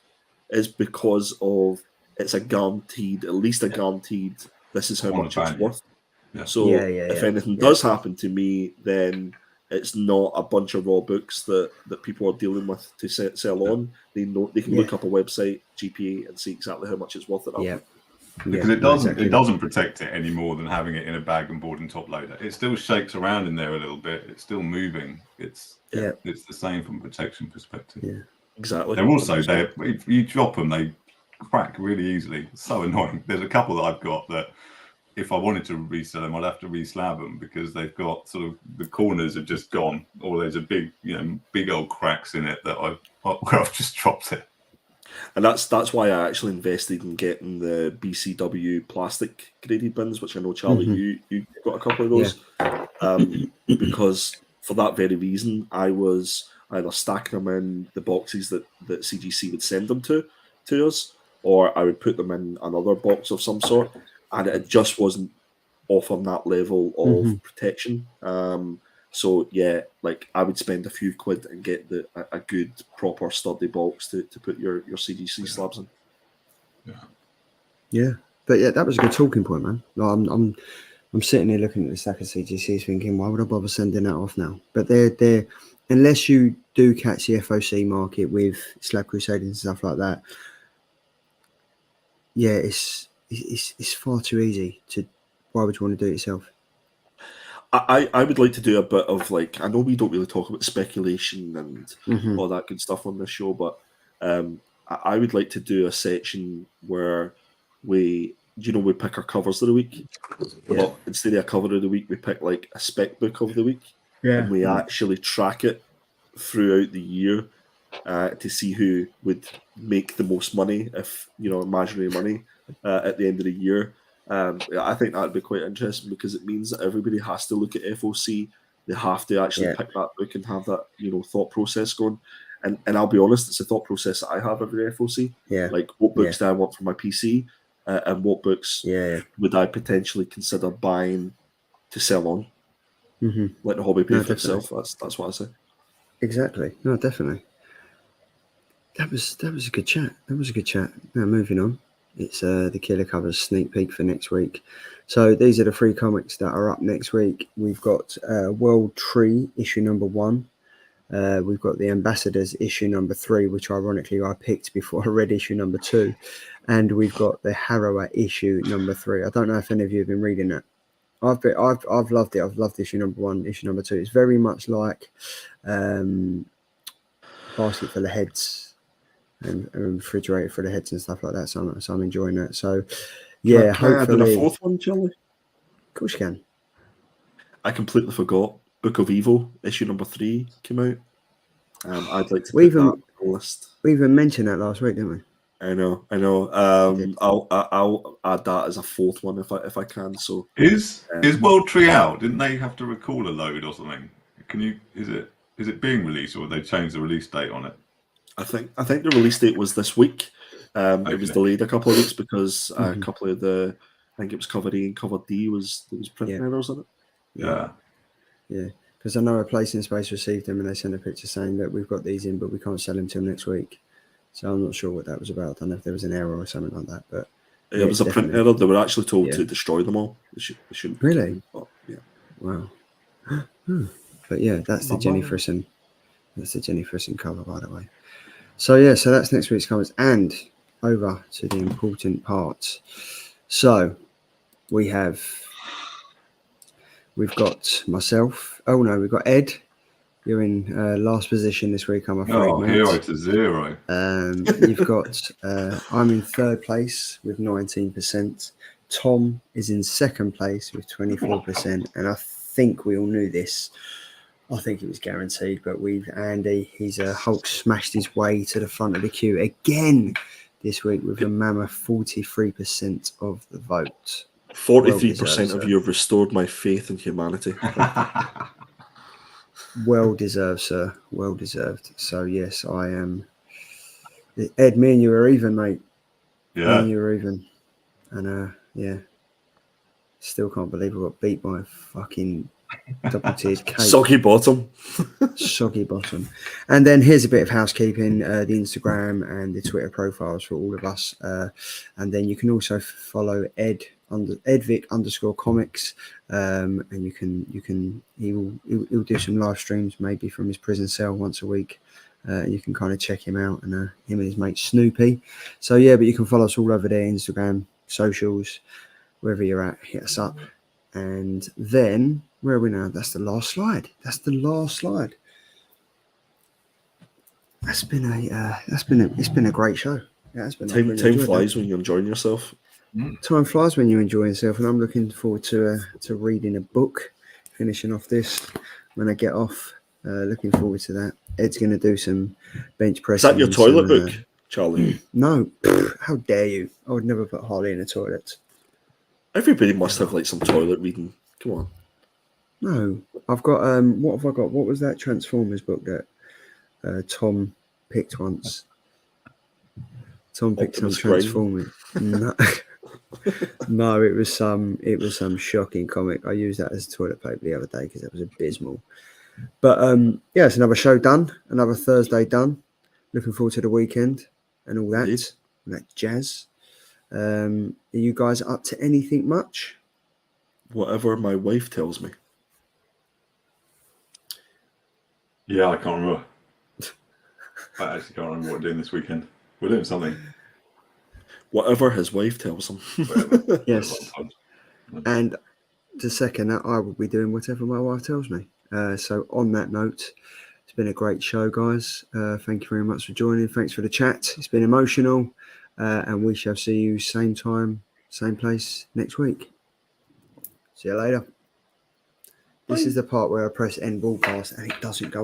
is because of it's a guaranteed, at least a guaranteed, this is how much it's worth. Yeah. So if anything does happen to me, then it's not a bunch of raw books that people are dealing with to sell on. They know they can look up a website, GPA, and see exactly how much it's worth it. Yeah. Because it doesn't protect it any more than having it in a bag and board and top loader. It still shakes around in there a little bit. It's still moving. It's the same from a protection perspective. Yeah, exactly. They're also if you drop them, they crack really easily. It's so annoying. There's a couple that I've got that if I wanted to resell them, I'd have to reslab them because they've got sort of the corners are just gone, or there's a big old cracks in it that I've just dropped it. And that's why I actually invested in getting the BCW plastic graded bins, which I know Charlie, you got a couple of those, because for that very reason, I was either stacking them in the boxes that CGC would send them to us, or I would put them in another box of some sort, and it just wasn't offering that level of protection. So yeah, like I would spend a few quid and get a good proper sturdy box to put your CGC slabs in. Yeah, but yeah, that was a good talking point, man. I'm sitting here looking at the stack of CGCs, thinking, why would I bother sending that off now? But they're unless you do catch the FOC market with Slab Crusaders and stuff like that, yeah, it's far too easy to. Why would you want to do it yourself? I would like to do a bit of like, I know we don't really talk about speculation and all that good stuff on this show, but I would like to do a section where we pick our covers of the week. But instead of a cover of the week, we pick like a spec book of the week. Yeah. And we actually track it throughout the year to see who would make the most money, if imaginary money, at the end of the year. I think that would be quite interesting because it means that everybody has to look at FOC. They have to actually pick that book and have that thought process going. And I'll be honest, it's a thought process that I have every FOC. Yeah. Like, what books do I want for my PC, and what books would I potentially consider buying to sell on? Let the hobby pay for itself. That's what I say. Exactly. No, definitely. That was a good chat. Now moving on. It's the Killer Covers sneak peek for next week. So these are the 3 comics that are up next week. We've got World Tree issue number 1. We've got the Ambassadors issue number 3, which ironically I picked before I read issue number 2, and we've got the Harrower issue number 3. I don't know if any of you have been reading that. I've loved it. I've loved issue number 1, issue number 2. It's very much like Basket for the Heads. And refrigerator for the heads and stuff like that. So I'm enjoying that. So, yeah, hopefully. Can I add a 4th one, Charlie? Of course you can. I completely forgot. Book of Evil, issue number 3 came out. I'd like to put that on the list. We even mentioned that last week, didn't we? I know. I'll add that as a 4th one if I can. So is World Tree out? Didn't they have to recall a load or something? Is it being released, or they changed the release date on it? I think the release date was this week. It was delayed a couple of weeks because a couple of I think it was cover A and cover D there was print errors on it. Yeah. Because I know a Place in Space received them and they sent a picture saying that we've got these in, but we can't sell them till next week. So I'm not sure what that was about. I don't know if there was an error or something like that, but it was a print error. They were actually told to destroy them all. They shouldn't. Really? But, yeah. Wow. But yeah, that's the Jenny Frisson. That's the Jenny Frisson cover, by the way. So yeah, so that's next week's comments, and over to the important parts. So we've got myself. Oh no, we've got Ed. You're in last position this week, I'm afraid. Oh, 0 to 0. You've got I'm in 3rd place with 19%. Tom is in 2nd place with 24%, and I think we all knew this. I think it was guaranteed, but Andy, he's Hulk smashed his way to the front of the queue again. this week with a mammoth 43% of the vote. 43% of sir. you have restored my faith in humanity. Well deserved, sir. Well deserved. So yes, I am. Ed, me and you are even, mate. Me Yeah. and you are even. And yeah, still can't believe I got beat by a fucking double-tiered cake. Soggy bottom. Soggy bottom. And then here's a bit of housekeeping: the Instagram and the Twitter profiles for all of us. And then you can also follow Edvic_comics, and he'll do some live streams maybe from his prison cell once a week. And you can kind of check him out, and him and his mate Snoopy. So yeah, but you can follow us all over there: Instagram, socials, wherever you're at, hit us up. And then where are we now? That's the last slide. It's been a great show. Yeah, it's been. Time flies when you're enjoying yourself. Time flies when you enjoy yourself, and I'm looking forward to reading a book, finishing off this when I get off. Looking forward to that. Ed's going to do some bench press. Is that your toilet book, Charlie? No, how dare you? I would never put Harley in a toilet. Everybody must have like some toilet reading. Come on. No, I've got what have I got? What was that Transformers book that Tom picked once? Tom picked some Transformers. No. No, it was some shocking comic. I used that as toilet paper the other day because it was abysmal. But yeah, it's another show done, another Thursday done. Looking forward to the weekend and all that, and that jazz. Are you guys up to anything much? Whatever my wife tells me. Yeah, I can't remember. I actually can't remember what we're doing this weekend. We're doing something. Whatever his wife tells him. Yes. And the second that I will be doing whatever my wife tells me. So on that note, it's been a great show, guys. Thank you very much for joining. Thanks for the chat. It's been emotional. And we shall see you same time, same place next week. See you later. This is the part where I press end broadcast and it doesn't go.